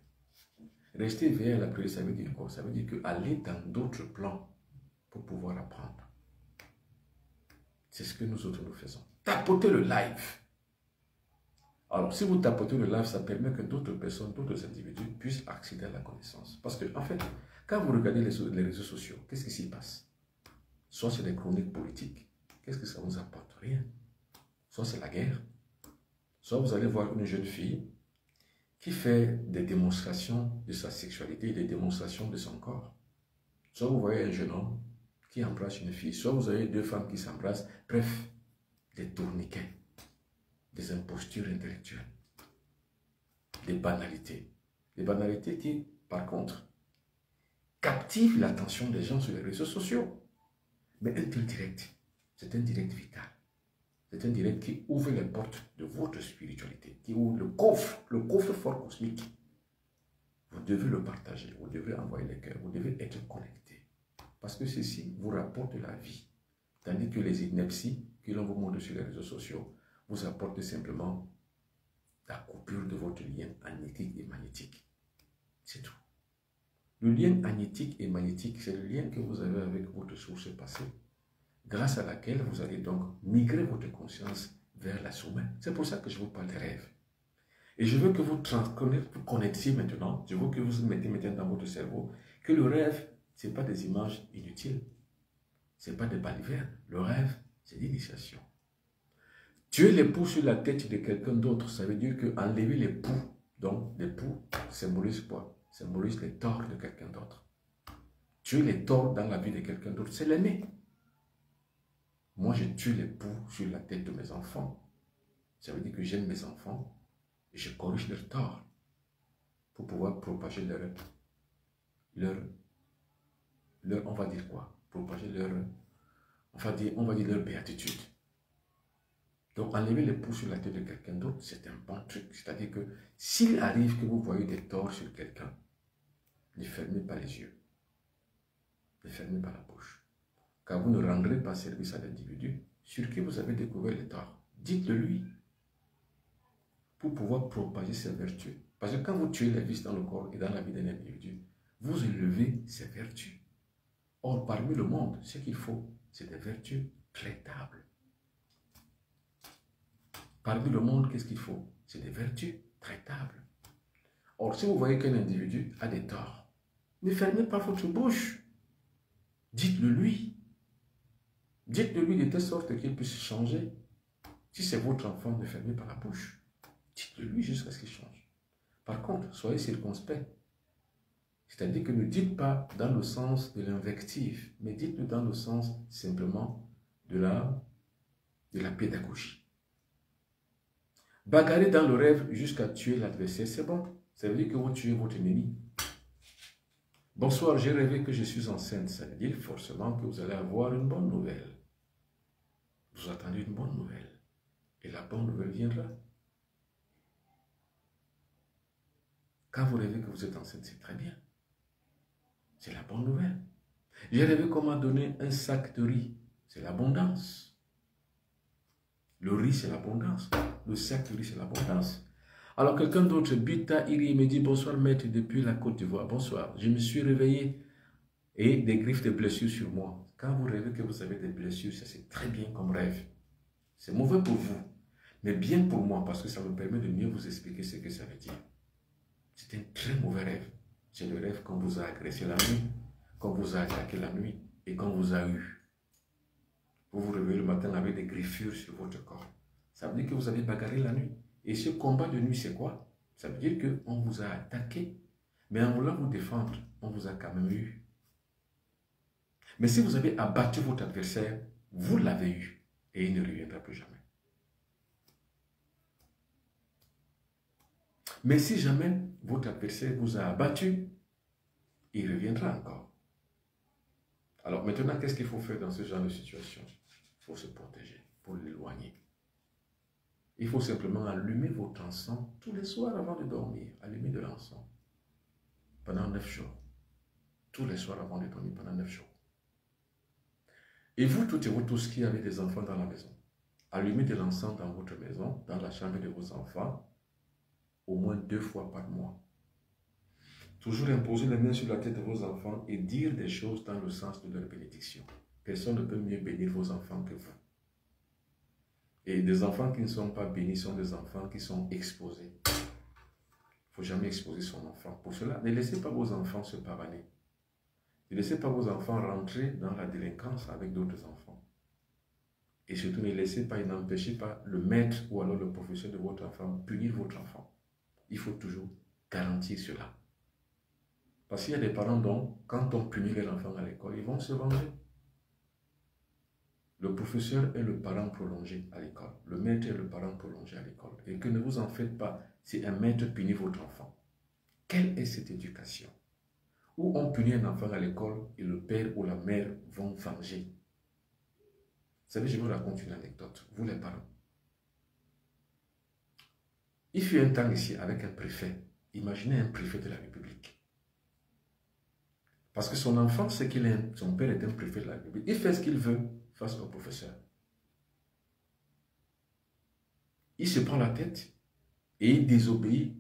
S1: Rester éveillé à la prière, ça veut dire quoi? Ça veut dire qu'aller dans d'autres plans pour pouvoir apprendre. C'est ce que nous autres nous faisons. Tapotez le live. Alors, si vous tapotez le live, ça permet que d'autres personnes, d'autres individus puissent accéder à la connaissance. Parce que, en fait, quand vous regardez les réseaux sociaux, qu'est-ce qui s'y passe? Soit c'est des chroniques politiques. Qu'est-ce que ça vous apporte? Rien. Soit c'est la guerre. Soit vous allez voir une jeune fille qui fait des démonstrations de sa sexualité et des démonstrations de son corps. Soit vous voyez un jeune homme qui embrasse une fille. Soit vous avez 2 femmes qui s'embrassent. Bref, des tourniquets, des impostures intellectuelles, des banalités. Des banalités qui, par contre, captivent l'attention des gens sur les réseaux sociaux. Mais un tel direct, c'est un direct vital. C'est un direct qui ouvre les portes de votre spiritualité, qui ouvre le coffre fort cosmique. Vous devez le partager, vous devez envoyer les cœurs, vous devez être connecté. Parce que ceci vous rapporte la vie. Tandis que les inepties que l'on vous montre sur les réseaux sociaux vous apportent simplement la coupure de votre lien magnétique et magnétique. C'est tout. Le lien magnétique et magnétique, c'est le lien que vous avez avec votre source passée, grâce à laquelle vous allez donc migrer votre conscience vers la sommet. C'est pour ça que je vous parle des rêves. Et je veux que vous connectiez maintenant, je veux que vous mettez maintenant dans votre cerveau que le rêve, ce n'est pas des images inutiles, ce n'est pas des balivernes. Le rêve, c'est l'initiation. Tuer les poux sur la tête de quelqu'un d'autre, ça veut dire qu'enlever les poux, donc les poux symbolisent quoi? Symbolisent les torts de quelqu'un d'autre. Tuer les torts dans la vie de quelqu'un d'autre, c'est l'aimer. Moi, je tue les poux sur la tête de mes enfants. Ça veut dire que j'aime mes enfants et je corrige leurs torts pour pouvoir propager on va dire quoi? Propager on va dire leur béatitude. Donc, enlever les poux sur la tête de quelqu'un d'autre, c'est un bon truc. C'est-à-dire que s'il arrive que vous voyez des torts sur quelqu'un, ne fermez pas les yeux. Ne fermez pas la bouche. Car vous ne rendrez pas service à l'individu sur qui vous avez découvert les torts. Dites-le lui pour pouvoir propager ses vertus. Parce que quand vous tuez les vices dans le corps et dans la vie d'un individu, vous élevez ses vertus. Or, parmi le monde, ce qu'il faut, c'est des vertus traitables. Parmi le monde, qu'est-ce qu'il faut? C'est des vertus traitables. Or, si vous voyez qu'un individu a des torts, ne fermez pas votre bouche. Dites-le lui. Dites-le lui de telle sorte qu'il puisse changer. Si c'est votre enfant, ne fermez pas la bouche. Dites-le lui jusqu'à ce qu'il change. Par contre, soyez circonspect. C'est-à-dire que ne dites pas dans le sens de l'invective, mais dites-le dans le sens simplement de la pédagogie. Bagarrer dans le rêve jusqu'à tuer l'adversaire, c'est bon. Ça veut dire que vous tuez votre ennemi. Bonsoir, j'ai rêvé que je suis enceinte. Ça veut dire forcément que vous allez avoir une bonne nouvelle. Vous attendez une bonne nouvelle. Et la bonne nouvelle viendra. Quand vous rêvez que vous êtes enceinte, c'est très bien. C'est la bonne nouvelle. J'ai rêvé qu'on m'a donné un sac de riz. C'est l'abondance. Le riz, c'est l'abondance. Le sac de riz, c'est l'abondance. Alors, quelqu'un d'autre, Bita Iri, me dit bonsoir, maître, depuis la Côte d'Ivoire. Bonsoir. Je me suis réveillé et des griffes de blessures sur moi. Quand vous rêvez que vous avez des blessures, ça c'est très bien comme rêve. C'est mauvais pour vous, mais bien pour moi parce que ça me permet de mieux vous expliquer ce que ça veut dire. C'est un très mauvais rêve. C'est le rêve qu'on vous a agressé la nuit, qu'on vous a attaqué la nuit et qu'on vous a eu. Vous vous réveillez le matin avec des griffures sur votre corps. Ça veut dire que vous avez bagarré la nuit. Et ce combat de nuit, c'est quoi? Ça veut dire qu'on vous a attaqué, mais en voulant vous défendre, on vous a quand même eu. Mais si vous avez abattu votre adversaire, vous l'avez eu et il ne reviendra plus jamais. Mais si jamais votre adversaire vous a abattu, il reviendra encore. Alors maintenant, qu'est-ce qu'il faut faire dans ce genre de situation? Il faut se protéger pour l'éloigner. Il faut simplement allumer votre encens tous les soirs avant de dormir. Allumer de l'encens pendant 9 jours. Tous les soirs avant de dormir pendant 9 jours. Et vous, toutes et vous tous qui avez des enfants dans la maison, allumez de l'encens dans votre maison, dans la chambre de vos enfants, au moins 2 fois par mois. Toujours imposer les mains sur la tête de vos enfants et dire des choses dans le sens de leur bénédiction. Personne ne peut mieux bénir vos enfants que vous. Et des enfants qui ne sont pas bénis sont des enfants qui sont exposés. Il ne faut jamais exposer son enfant. Pour cela, ne laissez pas vos enfants se pavaner. Ne laissez pas vos enfants rentrer dans la délinquance avec d'autres enfants. Et surtout, ne laissez pas et n'empêchez pas le maître ou alors le professeur de votre enfant punir votre enfant. Il faut toujours garantir cela. Parce qu'il y a des parents dont, quand on punit les enfants à l'école, ils vont se venger. Le professeur est le parent prolongé à l'école. Le maître est le parent prolongé à l'école. Et que ne vous en faites pas si un maître punit votre enfant. Quelle est cette éducation? Où on punit un enfant à l'école et le père ou la mère vont venger. Vous savez, je vous raconte une anecdote. Vous les parents. Il fut un temps ici avec un préfet. Imaginez un préfet de la République. Parce que son enfant, c'est qu'il est, son père est un préfet de la République. Il fait ce qu'il veut face au professeur. Il se prend la tête et il désobéit.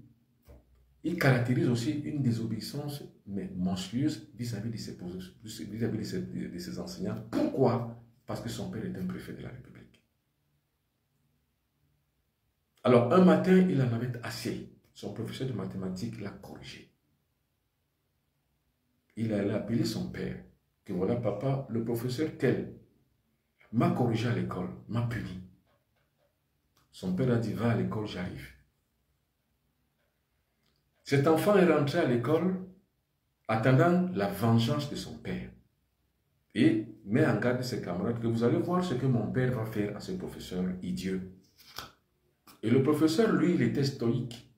S1: Il caractérise aussi une désobéissance mais monstrueuse vis-à-vis de ses enseignants. Pourquoi? Parce que son père est un préfet de la République. Alors un matin, il en avait assez. Son professeur de mathématiques l'a corrigé. Il a appelé son père, que voilà papa, le professeur tel m'a corrigé à l'école, m'a puni. Son père a dit, va à l'école, j'arrive. Cet enfant est rentré à l'école attendant la vengeance de son père. Et met en garde ses camarades que vous allez voir ce que mon père va faire à ce professeur idiot. Et le professeur, lui, il était stoïque.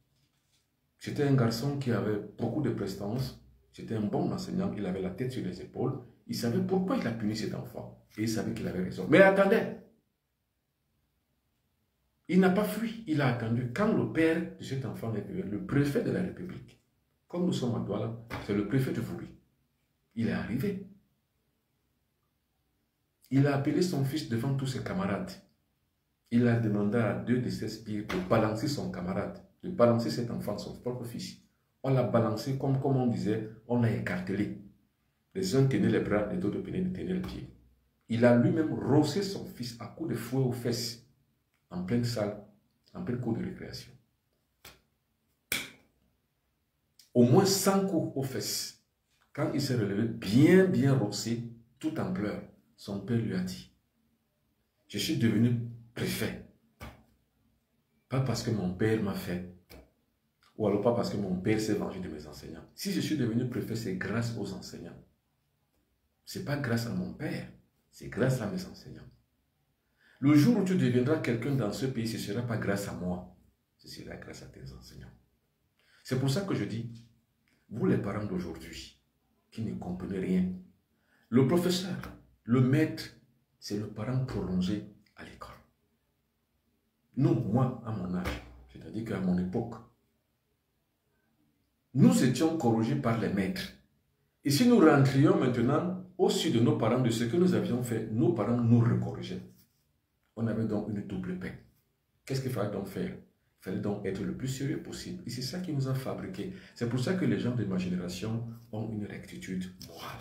S1: C'était un garçon qui avait beaucoup de prestance. C'était un bon enseignant, il avait la tête sur les épaules. Il savait pourquoi il a puni cet enfant. Et il savait qu'il avait raison. Mais attendez. Il n'a pas fui, il a attendu. Quand le père de cet enfant est venu, le préfet de la République, comme nous sommes à Douala, c'est le préfet de Vouri, il est arrivé. Il a appelé son fils devant tous ses camarades. Il a demandé à 2 de ses sbires de balancer son camarade, de balancer cet enfant, son propre fils. On l'a balancé comme on disait, on l'a écartelé. Les uns tenaient les bras, les autres tenaient les pieds. Il a lui-même rossé son fils à coups de fouet aux fesses, en pleine salle, en pleine cour de récréation. Au moins 100 coups aux fesses. Quand il s'est relevé, bien rossé, tout en pleurs, son père lui a dit, je suis devenu préfet. Pas parce que mon père m'a fait, ou alors pas parce que mon père s'est vengé de mes enseignants. Si je suis devenu préfet, c'est grâce aux enseignants. Ce n'est pas grâce à mon père, c'est grâce à mes enseignants. Le jour où tu deviendras quelqu'un dans ce pays, ce ne sera pas grâce à moi, ce sera grâce à tes enseignants. C'est pour ça que je dis, vous les parents d'aujourd'hui, qui ne comprenez rien, le professeur, le maître, c'est le parent prolongé à l'école. Nous, moi, à mon âge, c'est-à-dire qu'à mon époque, nous étions corrigés par les maîtres. Et si nous rentrions maintenant au-dessus de nos parents, de ce que nous avions fait, nos parents nous recorrigeaient. On avait donc une double peine. Qu'est-ce qu'il fallait donc faire? Il fallait donc être le plus sérieux possible. Et c'est ça qui nous a fabriqués. C'est pour ça que les gens de ma génération ont une rectitude morale.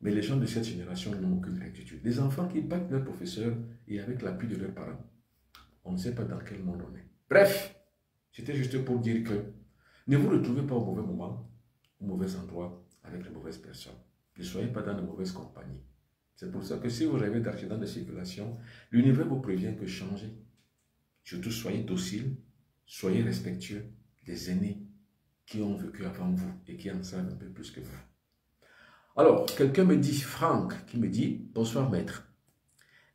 S1: Mais les gens de cette génération n'ont aucune rectitude. Les enfants qui battent leurs professeurs et avec l'appui de leurs parents, on ne sait pas dans quel monde on est. Bref, c'était juste pour dire que ne vous retrouvez pas au mauvais moment, au mauvais endroit, avec les mauvaises personnes. Ne soyez pas dans de mauvaises compagnies. C'est pour ça que si vous rêvez d'accident de circulation, l'univers vous prévient que changez. Surtout, soyez docile, soyez respectueux des aînés qui ont vécu avant vous et qui en savent un peu plus que vous. Alors, quelqu'un me dit, Franck, qui me dit, bonsoir maître.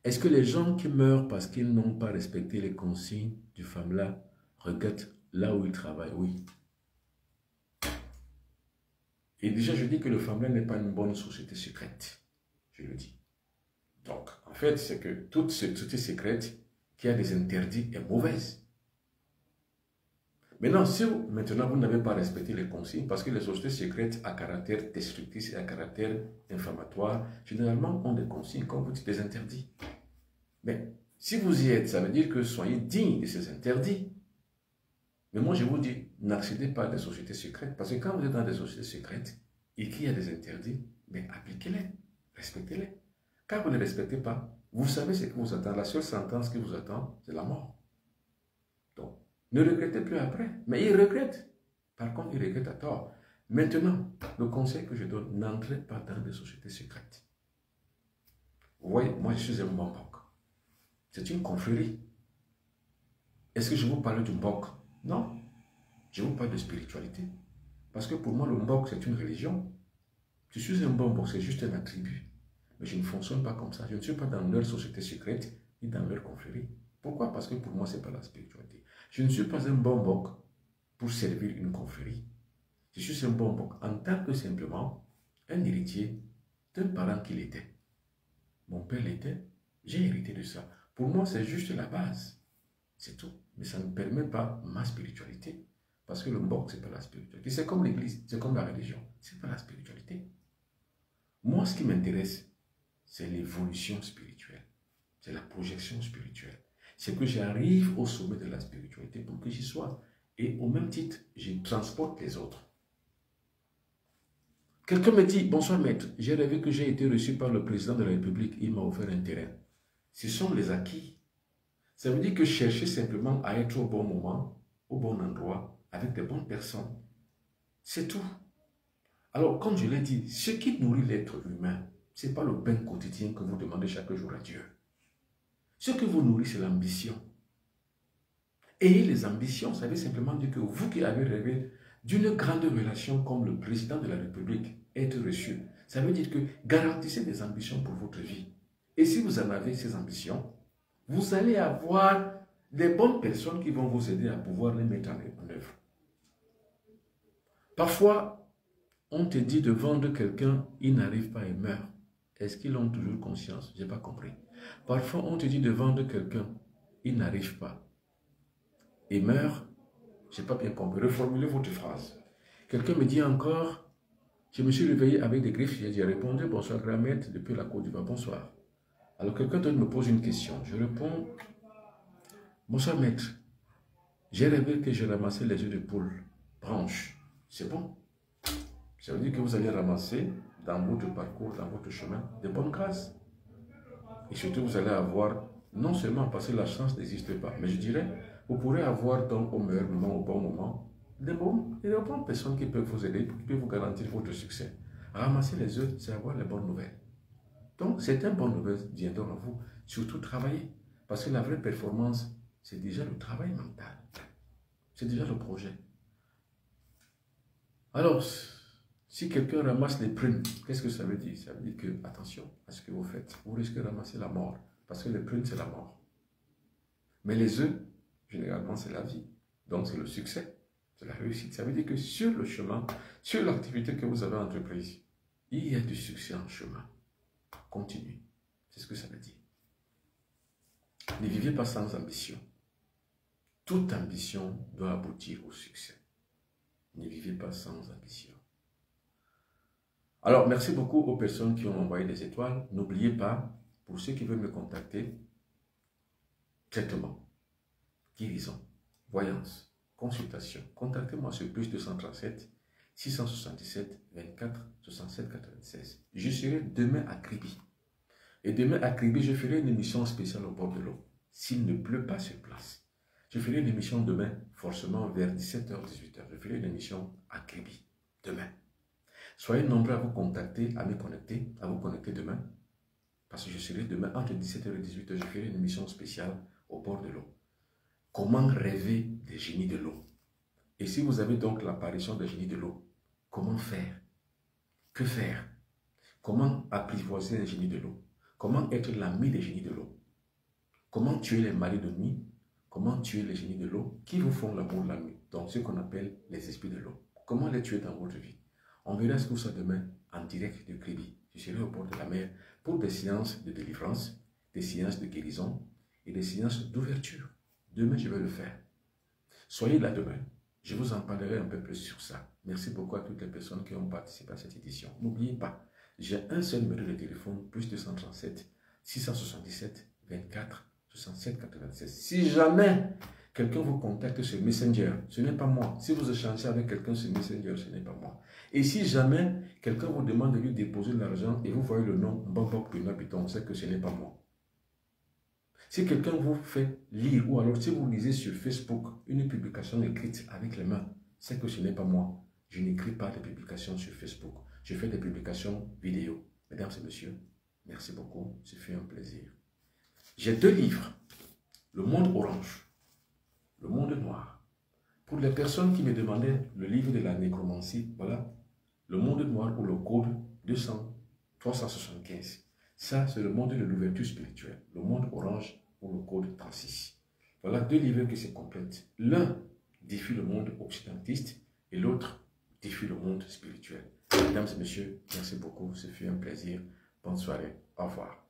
S1: Est-ce que les gens qui meurent parce qu'ils n'ont pas respecté les consignes du FAMLA regrettent là où ils travaillent? Oui. Et déjà, je dis que le FAMLA n'est pas une bonne société secrète. Je le dis. Donc, en fait, c'est que toute société secrète qui a des interdits est mauvaise. Maintenant, si maintenant vous n'avez pas respecté les consignes, parce que les sociétés secrètes à caractère destructif et à caractère inflammatoire, généralement ont des consignes, comme vous dites, des interdits. Mais si vous y êtes, ça veut dire que soyez digne de ces interdits. Mais moi, je vous dis, n'accédez pas à des sociétés secrètes, parce que quand vous êtes dans des sociétés secrètes et qu'il y a des interdits, mais appliquez-les, respectez-les. Quand vous ne respectez pas, vous savez ce qui vous attend. La seule sentence qui vous attend, c'est la mort. Donc, ne regrettez plus après. Mais il regrette. Par contre, il regrette à tort. Maintenant, le conseil que je donne, n'entrez pas dans des sociétés secrètes. Vous voyez, moi, je suis un Mbok. C'est une confrérie. Est-ce que je vous parle du Mbok? Non. Je vous parle de spiritualité. Parce que pour moi, le Mbok, c'est une religion. Je suis un Mbok, c'est juste un attribut. Mais je ne fonctionne pas comme ça. Je ne suis pas dans leur société secrète ni dans leur confrérie. Pourquoi? Parce que pour moi, ce n'est pas la spiritualité. Je ne suis pas un bon Mbok pour servir une confrérie. Je suis un bon Mbok en tant que simplement un héritier d'un parent qu'il était. Mon père l'était, j'ai hérité de ça. Pour moi, c'est juste la base. C'est tout. Mais ça ne permet pas ma spiritualité. Parce que le Mbok, ce n'est pas la spiritualité. C'est comme l'église, c'est comme la religion. Ce n'est pas la spiritualité. Moi, ce qui m'intéresse, c'est l'évolution spirituelle. C'est la projection spirituelle. C'est que j'arrive au sommet de la spiritualité pour que j'y sois. Et au même titre, je transporte les autres. Quelqu'un me dit, bonsoir maître, j'ai rêvé que j'ai été reçu par le président de la République. Il m'a offert un terrain. Ce sont les acquis. Ça veut dire que chercher simplement à être au bon moment, au bon endroit, avec de bonnes personnes. C'est tout. Alors, comme je l'ai dit, ce qui nourrit l'être humain, ce n'est pas le pain quotidien que vous demandez chaque jour à Dieu. Ce que vous nourrissez, c'est l'ambition. Ayez les ambitions, ça veut simplement dire que vous qui avez rêvé d'une grande relation comme le président de la République, être reçu, ça veut dire que garantissez des ambitions pour votre vie. Et si vous en avez ces ambitions, vous allez avoir des bonnes personnes qui vont vous aider à pouvoir les mettre en œuvre. Parfois, on te dit de vendre quelqu'un, il n'arrive pas et meurt. Est-ce qu'ils ont toujours conscience? Je n'ai pas compris. Parfois, on te dit de vendre quelqu'un. il n'arrive pas et meurt, je n'ai pas bien compris. Reformulez votre phrase. Quelqu'un me dit encore, je me suis réveillé avec des griffes, j'ai répondu, bonsoir grand-maître, depuis la Côte d'Ivoire, bonsoir. Alors quelqu'un d'autre me pose une question, je réponds, bonsoir maître, j'ai rêvé que je ramassais les œufs de poule, branches, c'est bon. Ça veut dire que vous allez ramasser dans votre parcours, dans votre chemin, des bonnes grâces. Et surtout, vous allez avoir, non seulement parce que la chance n'existe pas, mais je dirais, vous pourrez avoir donc au meilleur moment, au bon moment, des bonnes personnes qui peuvent vous aider, qui peuvent vous garantir votre succès. Ramasser les œufs, c'est avoir les bonnes nouvelles. Donc, certaines bonnes nouvelles viendront à vous, surtout travailler. Parce que la vraie performance, c'est déjà le travail mental. C'est déjà le projet. Alors, si quelqu'un ramasse les prunes, qu'est-ce que ça veut dire? Ça veut dire que, attention à ce que vous faites, vous risquez de ramasser la mort. Parce que les prunes, c'est la mort. Mais les œufs, généralement, c'est la vie. Donc, c'est le succès, c'est la réussite. Ça veut dire que sur le chemin, sur l'activité que vous avez entreprise, il y a du succès en chemin. Continue. C'est ce que ça veut dire. Ne vivez pas sans ambition. Toute ambition doit aboutir au succès. Ne vivez pas sans ambition. Alors, merci beaucoup aux personnes qui ont envoyé des étoiles. N'oubliez pas, pour ceux qui veulent me contacter, traitement, guérison, voyance, consultation, contactez-moi sur plus 237 677 24 67 96. Je serai demain à Kribi. Et demain à Kribi, je ferai une émission spéciale au bord de l'eau. S'il ne pleut pas sur place. Je ferai une émission demain, forcément vers 17h, 18h. Je ferai une émission à Kribi, demain. Soyez nombreux à vous contacter, à me connecter, à vous connecter demain. Parce que je serai demain entre 17h et 18h, je ferai une émission spéciale au bord de l'eau. Comment rêver des génies de l'eau? Et si vous avez donc l'apparition des génies de l'eau, comment faire? Que faire? Comment apprivoiser les génies de l'eau? Comment être l'ami des génies de l'eau? Comment tuer les maris de nuit? Comment tuer les génies de l'eau qui vous font l'amour la nuit? Donc ce qu'on appelle les esprits de l'eau. Comment les tuer dans votre vie? On verra tout ça demain en direct de Kribi. Je serai au bord de la mer pour des séances de délivrance, des séances de guérison et des séances d'ouverture. Demain, je vais le faire. Soyez là demain. Je vous en parlerai un peu plus sur ça. Merci beaucoup à toutes les personnes qui ont participé à cette édition. N'oubliez pas, j'ai un seul numéro de téléphone, plus 237 677 24 67 96. Si jamais quelqu'un vous contacte sur Messenger, ce n'est pas moi. Si vous échangez avec quelqu'un sur Messenger, ce n'est pas moi. Et si jamais quelqu'un vous demande de lui déposer de l'argent et vous voyez le nom Mbamba Prima Piton, c'est que ce n'est pas moi. Si quelqu'un vous fait lire, ou alors si vous lisez sur Facebook une publication écrite avec les mains, c'est que ce n'est pas moi. Je n'écris pas de publications sur Facebook. Je fais des publications vidéo. Mesdames et messieurs, merci beaucoup. Ce fut un plaisir. J'ai 2 livres. Le monde orange, le monde noir. Pour les personnes qui me demandaient le livre de la nécromancie, voilà, le monde noir ou le code 375. Ça, c'est le monde de l'ouverture spirituelle. Le monde orange ou le code 36. Voilà 2 livres qui se complètent. L'un défie le monde occidentiste et l'autre défie le monde spirituel. Mesdames et messieurs, merci beaucoup. Ce fut un plaisir. Bonne soirée. Au revoir.